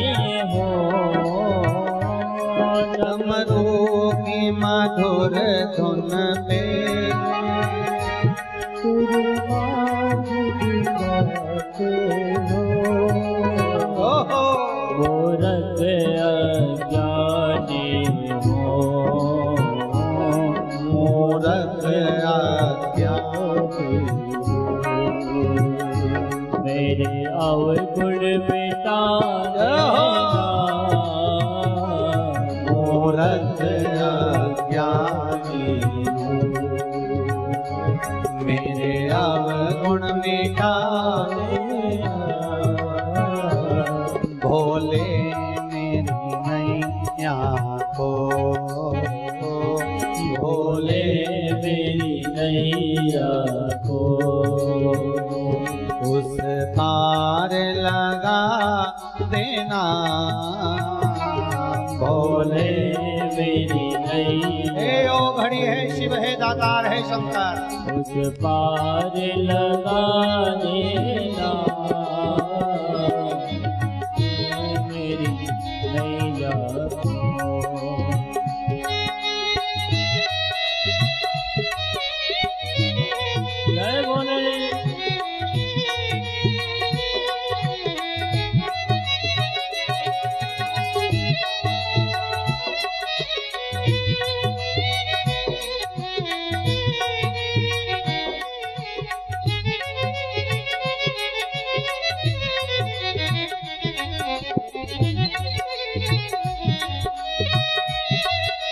हो, डमरू की मधुर धुन पे सजमार्ग दिखाते हो, मूरख अज्ञानी हो, मूरख अज्ञानी मेरे अवगुण मिटा मूरख अज्ञानी मेरे अवगुण मिटाए भोले मेरी नैया को भोले मेरी नैया को उस पार लगा देना भोले मेरी नैया। हे ओ घड़ी है शिव है दातार है शंकर उस पार लगा देना मेरी नैया को। जय बोले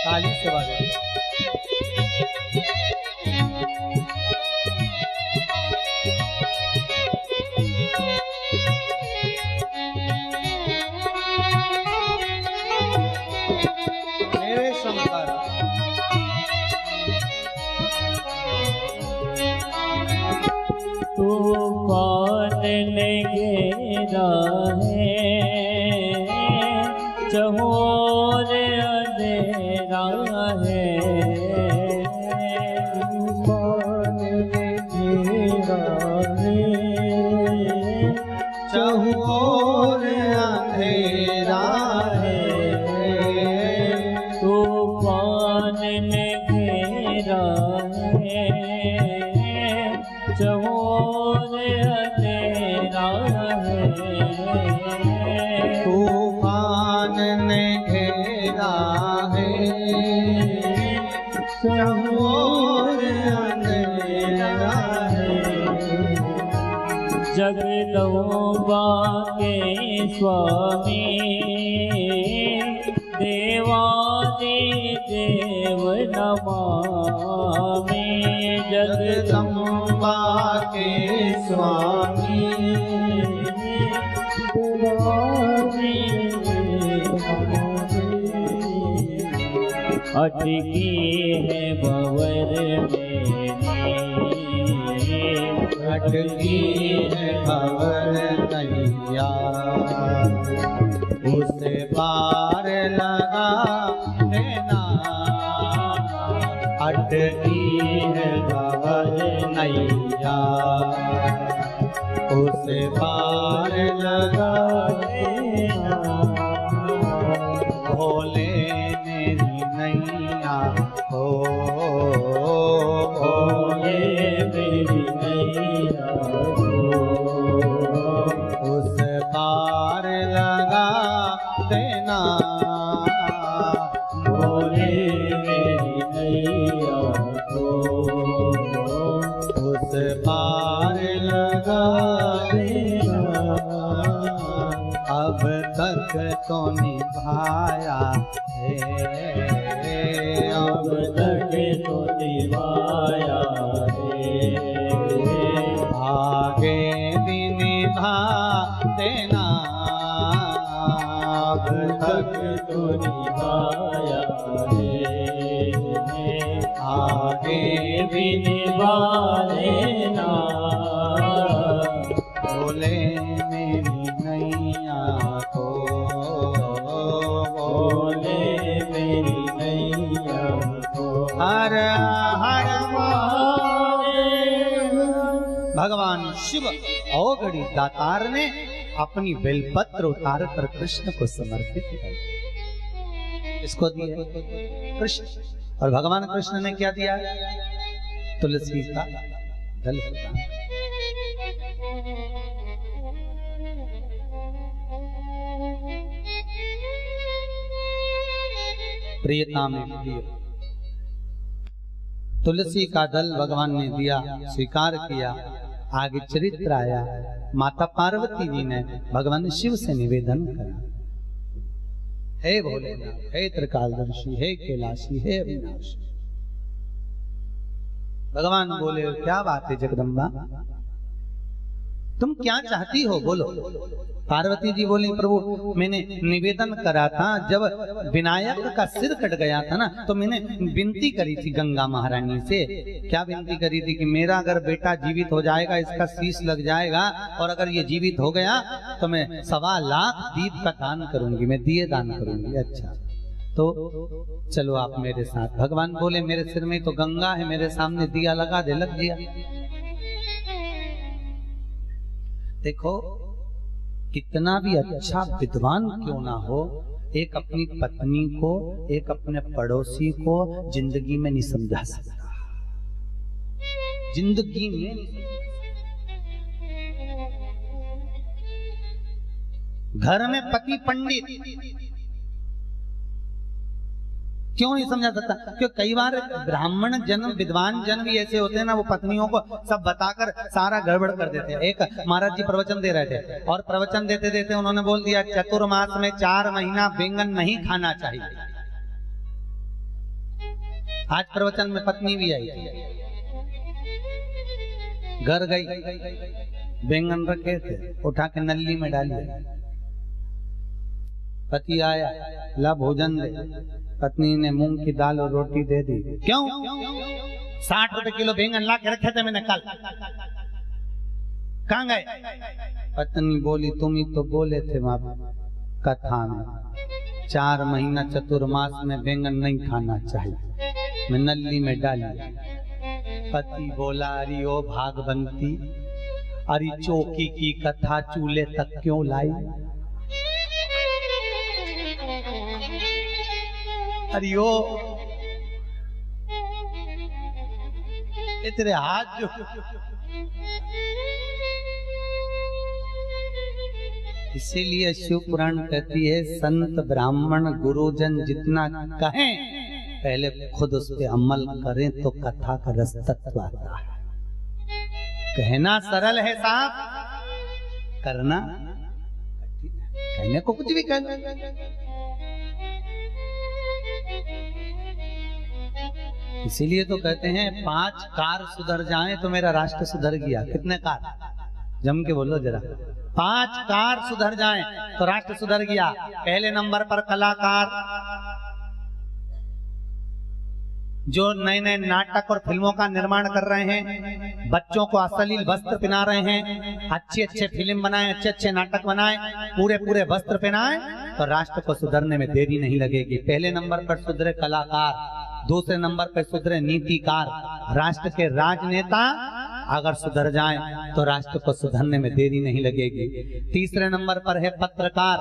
ताली से बाजे मेरे शंकर तूफान ने घेरा है चहोर अंधेरा है। तूफान ने घेरा है चहुओर अंधेरा है तूफान ने घेरा है चहोर अंधेरा है। तूफान ने घेरा है चहुओर अंधेरा है जगदम्बा के स्वामी देवादि देव नमामि। जगदम्बा के स्वामी देवादि देव अटकी है भंवर मेरी अटकी है भंवर नैया उसे पार लगा देना अटकी है भंवर नैया उसे पार लगा देना भोले मेरी नैया हो भोले मेरी नैया को उस पार लगा देना भोले मेरी नैया को उस पार लगा देना अब तक तो निभाया है अब तक तो निभाया है आगे भी निभा देना अब तक तो निभाया है आगे भी निभा लेना बोले मेरी नैया को भोले मेरी नैया को हर हर महादेव। भगवान शिव औगड़ी दातार ने अपनी बेलपत्र उतार कर कृष्ण को समर्पित कर इसको दिया कृष्ण और भगवान कृष्ण ने क्या दिया तुलसी का दल प्रदान। प्रियता में प्रिय तुलसी का दल भगवान ने दिया स्वीकार किया आगे चरित्र आया माता पार्वती जी ने भगवान शिव से निवेदन करा हे भोलेनाथ हे त्रिकालदर्शी हे कैलाशी हे अविनाशी भगवान बोले क्या बात है जगदम्बा, तुम क्या चाहती हो बोलो। पार्वती जी बोली प्रभु मैंने निवेदन करा था, जब विनायक का सिर कट गया था ना तो मैंने विनती करी थी गंगा महारानी से। क्या विनती करी थी कि मेरा अगर बेटा जीवित हो जाएगा, इसका शीश लग जाएगा, और अगर ये जीवित हो गया तो मैं 1.25 लाख दीप का दान करूंगी, मैं दिए दान करूंगी। अच्छा तो चलो आप मेरे साथ। भगवान बोले मेरे सिर में तो गंगा है, मेरे सामने दिया लगा दे, लग गया। देखो कितना भी अच्छा विद्वान क्यों ना हो, एक अपनी पत्नी को, एक अपने पड़ोसी को जिंदगी में नहीं समझा सकता, जिंदगी में नहीं। घर में पति पंडित क्यों नहीं समझा सकता? क्योंकि कई बार ब्राह्मण जन, विद्वान जन भी ऐसे होते हैं ना, वो पत्नियों को सब बताकर सारा गड़बड़ कर देते हैं। एक महाराज जी प्रवचन दे रहे थे और प्रवचन देते देते उन्होंने बोल दिया चतुर्मास में 4 महीना बैंगन नहीं खाना चाहिए। आज प्रवचन में पत्नी भी आई थी, घर गई, बैंगन रखे थे उठा के नल्ली में डाली, पति आया ला भोजन दे, पत्नी ने मूंग की दाल और रोटी दे दी। क्यों? 60 रुपए किलो बैंगन ला के रखे थे मैंने कल, कहां गए? पत्नी बोली तुम ही तो बोले थे वहां कथा में 4 महीना चतुर्मास में बैंगन नहीं खाना चाहिए, मैं नल्ली में डाली। पति बोला अरे ओ भागवंती, अरे चौकी की कथा चूल्हे तक क्यों लाई? अरे ओ तेरे हाथ जो, इसीलिए शिव पुराण कहती है संत ब्राह्मण गुरुजन जितना कहें पहले खुद उस पे अमल करें तो कथा का रस तत्व आता है। कहना सरल है साहब, करना कहने को कुछ भी कहना। इसीलिए तो कहते हैं 5 कार सुधर जाएं तो मेरा राष्ट्र सुधर गया। कितने कार? जम के बोलो जरा। 5 कार सुधर जाएं तो राष्ट्र सुधर गया। पहले नंबर पर कलाकार, जो नए नए नाटक और फिल्मों का निर्माण कर रहे हैं, बच्चों को अश्लील वस्त्र पहना रहे हैं, अच्छे अच्छे फिल्म बनाए, अच्छे अच्छे नाटक बनाए, पूरे पूरे वस्त्र पहनाए, तो राष्ट्र को सुधरने में देरी नहीं लगेगी। पहले नंबर पर सुधरे कलाकार, दूसरे नंबर पर सुधरे नीतिकार, राष्ट्र के राजनेता अगर सुधर जाएं तो राष्ट्र को सुधरने में देरी नहीं लगेगी। तीसरे नंबर पर है पत्रकार,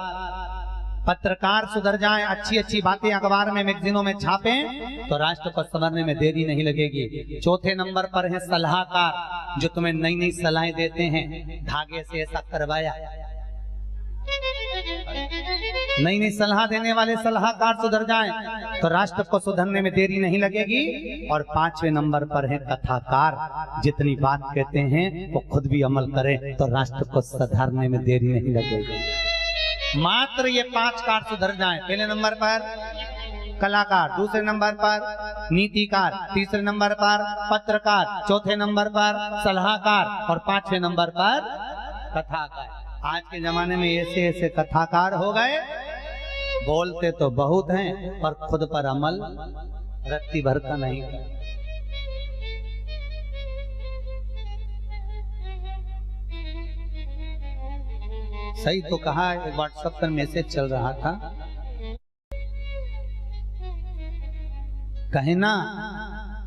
पत्रकार सुधर जाएं, अच्छी अच्छी बातें अखबार में मैगजीनों में छापें तो राष्ट्र को संवरने में देरी नहीं लगेगी। चौथे नंबर पर है सलाहकार, जो तुम्हें नई नई सलाहें देते हैं, धागे से ऐसा करवाया, नई नई सलाह देने वाले सलाहकार सुधर जाएं तो राष्ट्र को सुधरने में देरी नहीं लगेगी। और 5वें नंबर पर है कथाकार, जितनी बात कहते हैं वो खुद भी अमल करें तो राष्ट्र को सुधारने में देरी नहीं लगेगी। मात्र ये 5 कार सुधर जाएं। पहले नंबर पर कलाकार, दूसरे नंबर पर नीतिकार, तीसरे नंबर पर पत्रकार, चौथे नंबर पर सलाहकार और 5वें नंबर पर कथाकार। आज के जमाने में ऐसे ऐसे कथाकार हो गए, बोलते तो बहुत हैं पर खुद पर अमल रत्ती भर का नहीं कर। सही तो कहा, व्हाट्सएप पर मैसेज चल रहा था, कहना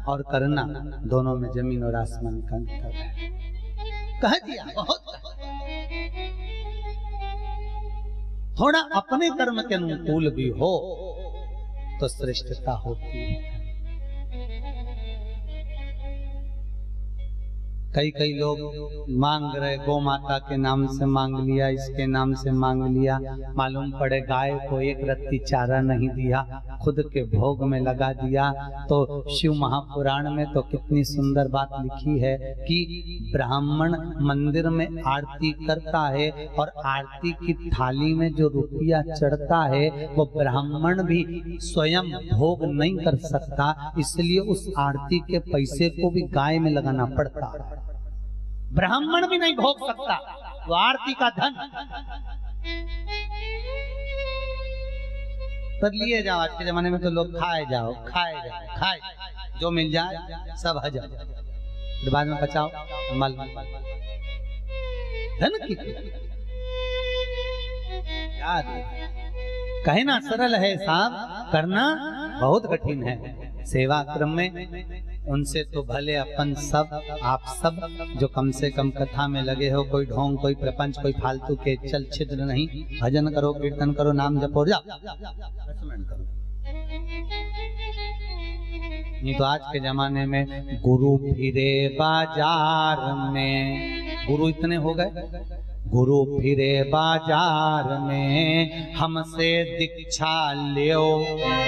और करना दोनों में जमीन और आसमान का अंतर है। कह दिया बहुत, थोड़ा अपने कर्म के अनुकूल भी हो तो श्रेष्ठता होती है। कई कई लोग मांग रहे, गौ माता के नाम से मांग लिया, इसके नाम से मांग लिया, मालूम पड़े गाय को एक रत्ती चारा नहीं दिया, खुद के भोग में लगा दिया। तो शिव महापुराण में तो कितनी सुंदर बात लिखी है कि ब्राह्मण मंदिर में आरती करता है और आरती की थाली में जो रुपया चढ़ता है वो ब्राह्मण भी स्वयं भोग नहीं कर सकता, इसलिए उस आरती के पैसे को भी गाय में लगाना पड़ता है। ब्राह्मण भी नहीं भोग सकता वो आरती का धन। पर लिए जाओ, आज के जमाने में तो लोग खाए जाओ, जो मिल जाए सब हजम, फिर बाद में बचाओ मल धन की याद कहे ना सरल है साहब, करना बहुत कठिन है। सेवा क्रम में उनसे तो भले अपन सब, आप सब जो कम से कम कथा में लगे हो, कोई ढोंग, कोई प्रपंच, कोई फालतू के चल छिद्र नहीं, भजन करो, कीर्तन करो, नाम जपो, जाओ नहीं तो आज के जमाने में गुरु फिरे बाजार में, गुरु इतने हो गए, गुरु फिरे बाजार में, हमसे दीक्षा लियो,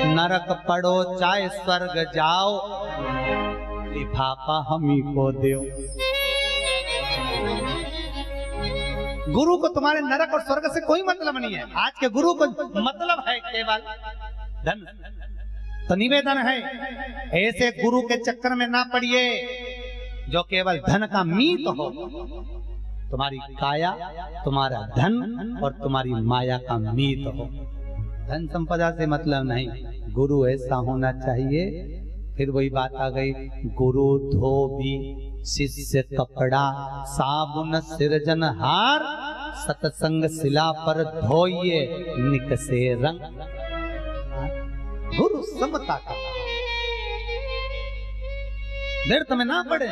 नरक पड़ो चाहे स्वर्ग जाओ, लिफाफा हमी को दो। गुरु को तुम्हारे नरक और स्वर्ग से कोई मतलब नहीं है। आज के गुरु को मतलब है केवल धन। तो निवेदन है, ऐसे गुरु के चक्कर में ना पड़िए जो केवल धन का मीत हो। तुम्हारी काया, तुम्हारा धन और तुम्हारी माया का मीत हो। धन संपदा से मतलब नहीं, गुरु ऐसा होना चाहिए। फिर वही बात आ गई, गुरु धोबी शिष्य कपड़ा, साबुन सिरजनहार, सतसंग शिला पर धोइए निकसे रंग। गुरु समता का व्यर्थ में ना पड़े।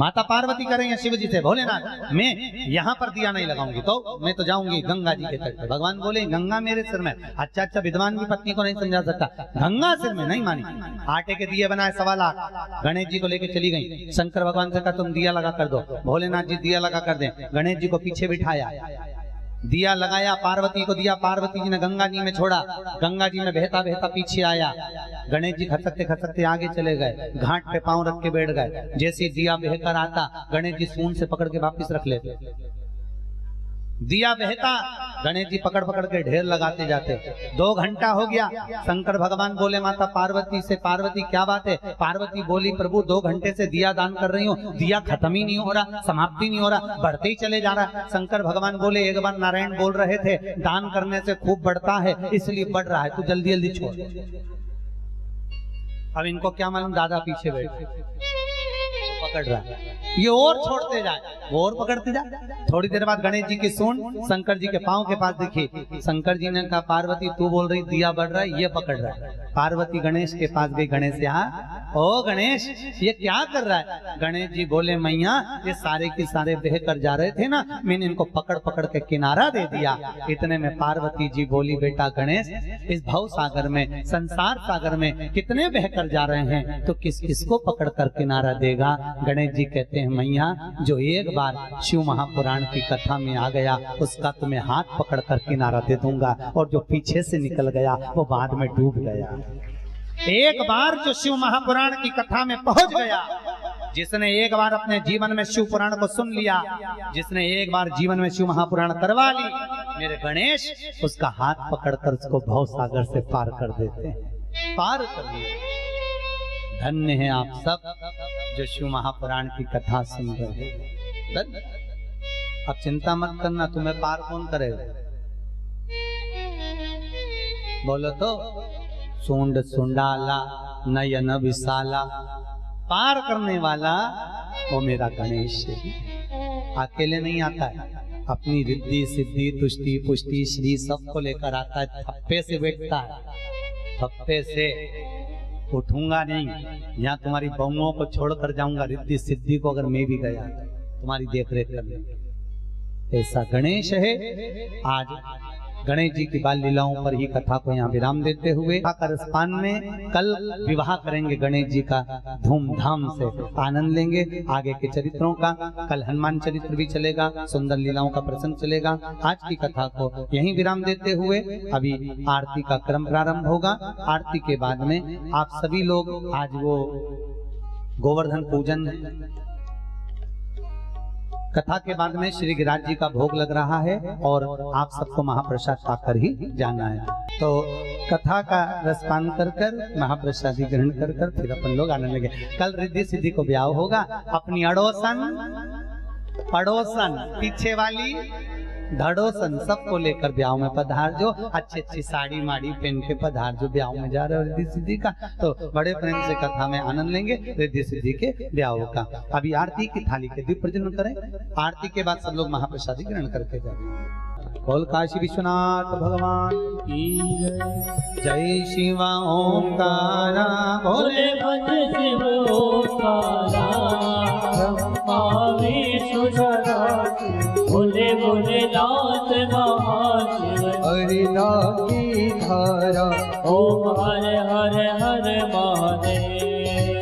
माता पार्वती कह रही है शिव जी से, भोलेनाथ मैं यहाँ पर दिया नहीं लगाऊंगी तो मैं तो जाऊंगी गंगा जी के तट पे। भगवान बोले गंगा मेरे सिर में। अच्छा विद्वान की पत्नी को नहीं समझा सकता, गंगा सिर में नहीं मानी। आटे के दिए बनाए 1.25 लाख, गणेश जी को लेके चली गई। शंकर भगवान से कहा तुम दिया लगा कर दो, भोलेनाथ जी दिया लगा कर दे। गणेश जी को पीछे बिठाया, दिया लगाया, पार्वती को दिया, पार्वती जी ने गंगा जी में छोड़ा, गंगा जी में बहता बहता पीछे आया। गणेश जी खसकते खसकते आगे चले गए, घाट पे पांव रख के बैठ गए। जैसे दिया बहकर आता, गणेश जी सूंड से पकड़ के वापस रख लेते। दिया बहता, गणेश जी पकड़ पकड़ के ढेर लगाते जाते। 2 घंटा हो गया। शंकर भगवान बोले माता पार्वती से, पार्वती क्या बात है? पार्वती बोली प्रभु 2 घंटे से दिया दान कर रही हूँ, दिया खत्म ही नहीं हो रहा, समाप्ति नहीं हो रहा, बढ़ते ही चले जा रहा। शंकर भगवान बोले एक बार नारायण बोल रहे थे दान करने से खूब बढ़ता है, इसलिए बढ़ रहा है, तू जल्दी जल्दी छोड़। अब इनको क्या मालूम, दादा पीछे बैठे पकड़ रहा है, ये और छोड़ते जाए, वो और पकड़ते जाए। थोड़ी देर बाद गणेश जी की सूंड शंकर जी के पांव के पास दिखी। शंकर जी ने कहा पार्वती तू बोल रही दिया बढ़ रहा है, ये पकड़ रहा है। पार्वती गणेश के पास गई, गणेश यहाँ, ओ गणेश ये क्या कर रहा है? गणेश जी बोले मैया ये सारे के सारे बह कर जा रहे थे ना, मैंने इनको पकड़ पकड़ के किनारा दे दिया। इतने में पार्वती जी बोली बेटा गणेश, इस भव सागर में, संसार सागर में कितने बह कर जा रहे हैं, तो किस किस को पकड़ कर किनारा देगा? गणेश जी कहते हैं मैया जो एक बार शिव महापुराण की कथा में आ गया उसका तुम्हें हाथ पकड़ कर किनारा दे दूंगा, और जो पीछे से निकल गया वो बाद में डूब गया। एक बार जो शिव महापुराण की कथा में पहुंच गया, जिसने एक बार अपने जीवन में शिव पुराण को सुन लिया, जिसने एक बार जीवन में शिव महापुराण करवा ली, मेरे गणेश उसका हाथ पकड़कर उसको भव सागर से पार कर देते हैं, पार कर दिए। धन्य है आप सब जो शिव महापुराण की कथा सुन रहे हैं। अब चिंता मत करना, तुम्हें पार कौन करेगा? बोलो तो, सूंड सुंडाला नयन विशाला, पार करने वाला वो मेरा गणेश है। अकेले नहीं आता है, अपनी रिद्धि सिद्धि तुष्टि पुष्टि श्री सबको लेकर आता है। थप्पे से बैठता है, थप्पे से उठूंगा नहीं, यहाँ तुम्हारी बहुओं को छोड़कर जाऊंगा, रिद्धि सिद्धि को अगर मैं भी गया तुम्हारी देख रेख करने। ऐसा गणेश है। आज गणेश जी की बाल लीलाओं पर ही कथा को यहाँ विराम देते हुए करस्पान में कल विवाह करेंगे गणेश जी का, धूमधाम से आनंद लेंगे। आगे के चरित्रों का कल हनुमान चरित्र भी चलेगा, सुंदर लीलाओं का प्रसंग चलेगा। आज की कथा को यहीं विराम देते हुए अभी आरती का क्रम प्रारंभ होगा। आरती के बाद में आप सभी लोग, आज वो गोवर्धन पूजन, कथा के बाद में श्री गिरिराज जी का भोग लग रहा है और आप सबको महाप्रसाद पाकर ही जाना है। तो कथा का रसपान कर कर महाप्रसादी ग्रहण कर कर फिर अपन लोग आनंद लेंगे। कल रिद्धि सिद्धि को ब्याह होगा। अपनी अड़ोसन पड़ोसन पीछे वाली धड़ोसन सबको लेकर ब्याह में पधार जो। अच्छी अच्छी साड़ी माड़ी पहन के पधार जो ब्याह में जा रहे हो रिद्धि सिद्धि का। तो बड़े प्रेम से कथा में आनंद लेंगे रिद्धि सिद्धि के ब्याह का। अभी आरती की थाली के दीप प्रज्वलन करें। आरती के बाद सब लोग महाप्रसादी ग्रहण करके जाएंगे। बोल काशी विश्वनाथ भगवान की जय। शिवा ओंकारा बोले भज शिव ओंकारा, ब्रह्मा विष्णु सदाशिव, बोले बोले नाथ महाशिव। हरिदा की धारा ओम हर हर हर महादेव।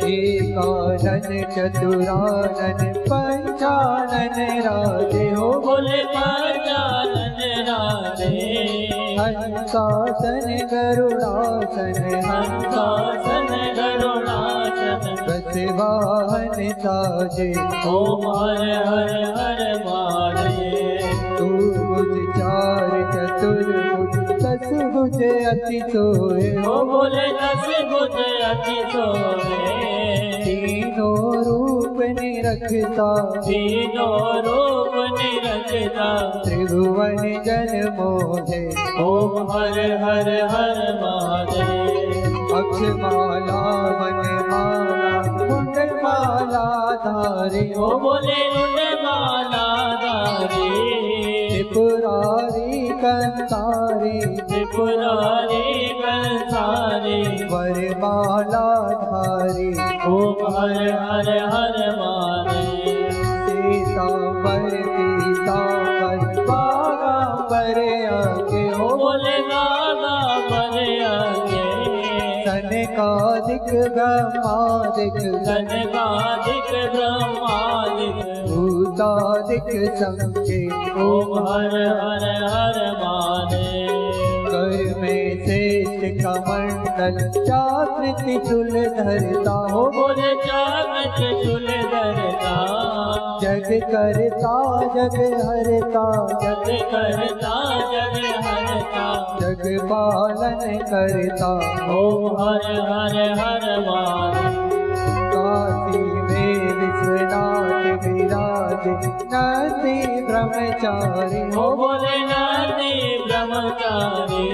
एकानन चतुरानन पंचानन राधे हो। बोले पंचानन राधे। हंसासन गरुड़ासन हंसासन गरुड़ासन, बस वाहन साजे। ओम हर हर हर महादेव। तू बुझ चार चतुर्भुज दस भुज अति सोए ओ हो। बोले दस भुज अति सोए। तीनों रूप निरखता तीनों रूप निरखता, त्रिभुवन जन मोहे। ओम हर हर हर महादेव। अक्षमाला वनमाला कुंडमाला धारी ओ बोले माला धारी। त्रिपुरारी कंसारी त्रिपुरारी कंसारी, वरमाला धारी। ओम हर हर हर महादेव। सीतांबर पीतांबर बागांबर आगे हो। बोले गागा बरे आगे। सनकादिक ब्रह्मादिक कनकादिक ब्रह्मादिक, भूतादिक संके। ओम हर हर हर महादेव। कर में श्रेष्ठ कमंडल जागृति चुल धरता हो। बोले जागत चुल धरता, जग करता जग हरता जग करता जग हरता, जग पालन करता। ओम हर हर हर महादेव। काशी में विश्वनाथ विराज नंदी ब्रह्मचारी ओ हो। बोले नाती ब्रह्मचारी।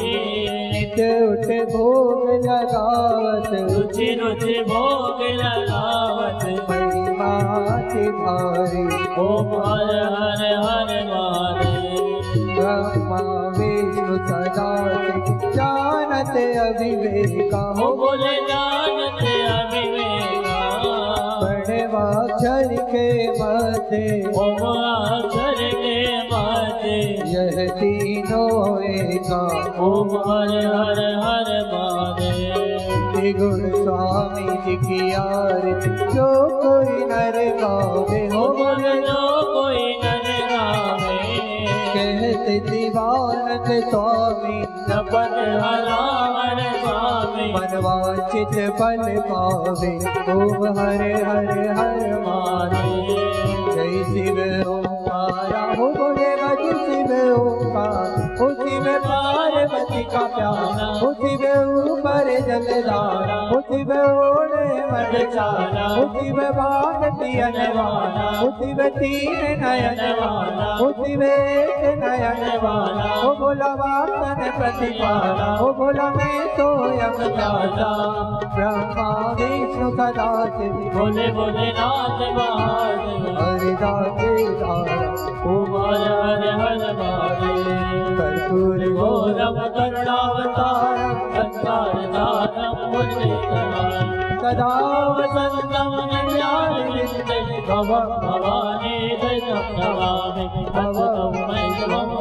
नित उठ भोग लगावत रुचि रुचि भोग लगावत, महिमा अति भारी। ओम हर हर हर महादेव। ब्रह्मा विष्णु सदाशिव जानत अविवेका ओ हो। बोले जानत अविवेका, प्रणवाक्षर के मध्य ओम अक्षर के मध्य, यह तीनों एका। ओम हर हर हर महादेव। त्रिगुण स्वामी जी की आरती जो कोई नर गावे ओ हो। बोले जो कोई नर गावे, कहते दीवानक स्वामी जपत हरावर स्वामी। मनवांचित फल पावे। ओम हरे हरे हर महादेव। जय शिव ओंकारा हो। बोले भज शिव ओंकार। उसी में पार्वती का प्यारा, उसी में ऊपर जलधारा, उसी में ओढ़े मन चारा, उसी में भागती अनवाना, उसी में तीन नयन वाला, उसी में एक नयन वाला। ओ बोला वासन प्रतिपाला, ओ बोला मैं तो यम दाता। ब्रह्मा विष्णु सदाशिव बोले बोले नाथ महादेव। हरिदास धारा। ओम हर हर हर महादेव। कर्पूर घोरम करुणावतारम संसार सारम मुनीतराम। सदा वसंतम नित्यानंद भव भवानी जयं नमामि। भव वै राम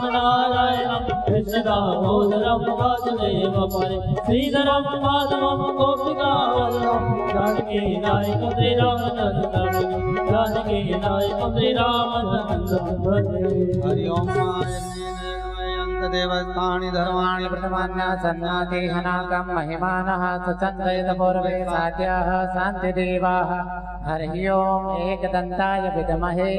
नारायणं कृष्ण दामोदरम वासुदेव परे श्रीधरम माधवम गोपिका वल्लभम जानकी नायकं श्री रामचंद्रम जानकी नायकं श्री रामचंद्रम हरि ओम देवस्थानि धर्माणि प्रथमान्यासन्नाति हनाकं महिमानः सचन्दयत पूर्वे साध्याः शान्तिदेवाः हरि ओम् एकदन्ताय विद्महे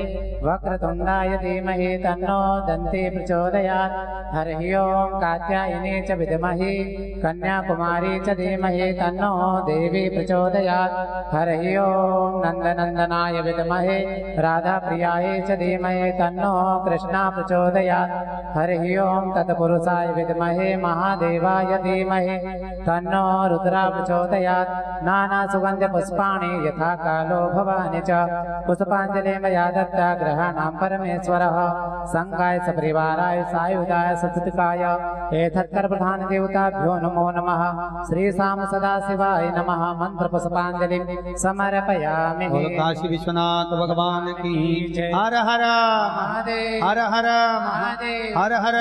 वक्रतुण्डाय धीमहि तन्नो दन्ती प्रचोदयात् हरि ओम् कात्यायनी च विद्महे कन्याकुमारी च धीमहि तन्नो देवी प्रचोदयात् हरि ओम् नन्दनन्दनाय विद्महे राधाप्रियाय च धीमहि तन्नो कृष्णा प्रचोदयात् हरि ओम् तत्पुरुषाय विद्महे महादेवाय धीमहि तन्नो रुद्रा प्रचोदयात् नाना सुगंध पुष्पाणि यथा कालो भवानि च पुष्पांजलि मया दत्ता ग्रहाणां परमेश्वरः संगाय सपरिवाराय सायुधाय सततकाय एतत्कर प्रधान देवताभ्यो नमो नमः श्री शाम सदाशिवाय नमः मंत्र पुष्पांजलि समर्पयामि। काशी विश्वनाथ भगवान की हर हर महादेव हर हर महादेव हर हर।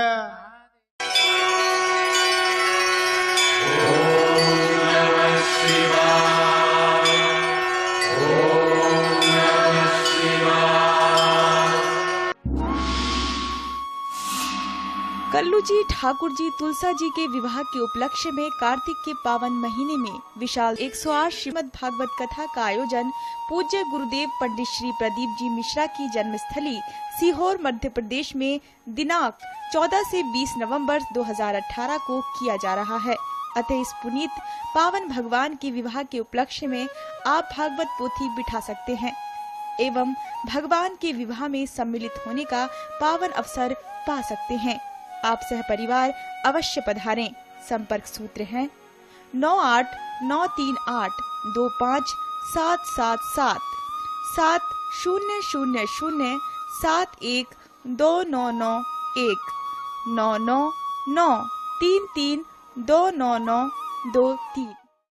कल्लू जी ठाकुर जी तुलसा जी के विवाह के उपलक्ष्य में कार्तिक के पावन महीने में विशाल 108 श्रीमद् भागवत कथा का आयोजन पूज्य गुरुदेव पंडित श्री प्रदीप जी मिश्रा की जन्मस्थली सीहोर मध्य प्रदेश में दिनांक 14 से 20 नवंबर 2018 को किया जा रहा है। अतः इस पुनीत पावन भगवान के विवाह के उपलक्ष्य में आप भागवत पोथी बिठा सकते हैं एवं भगवान के विवाह में सम्मिलित होने का पावन अवसर पा सकते हैं। आप सह परिवार अवश्य पधारें। संपर्क सूत्र हैं 9893825777 700071299299 99933299923।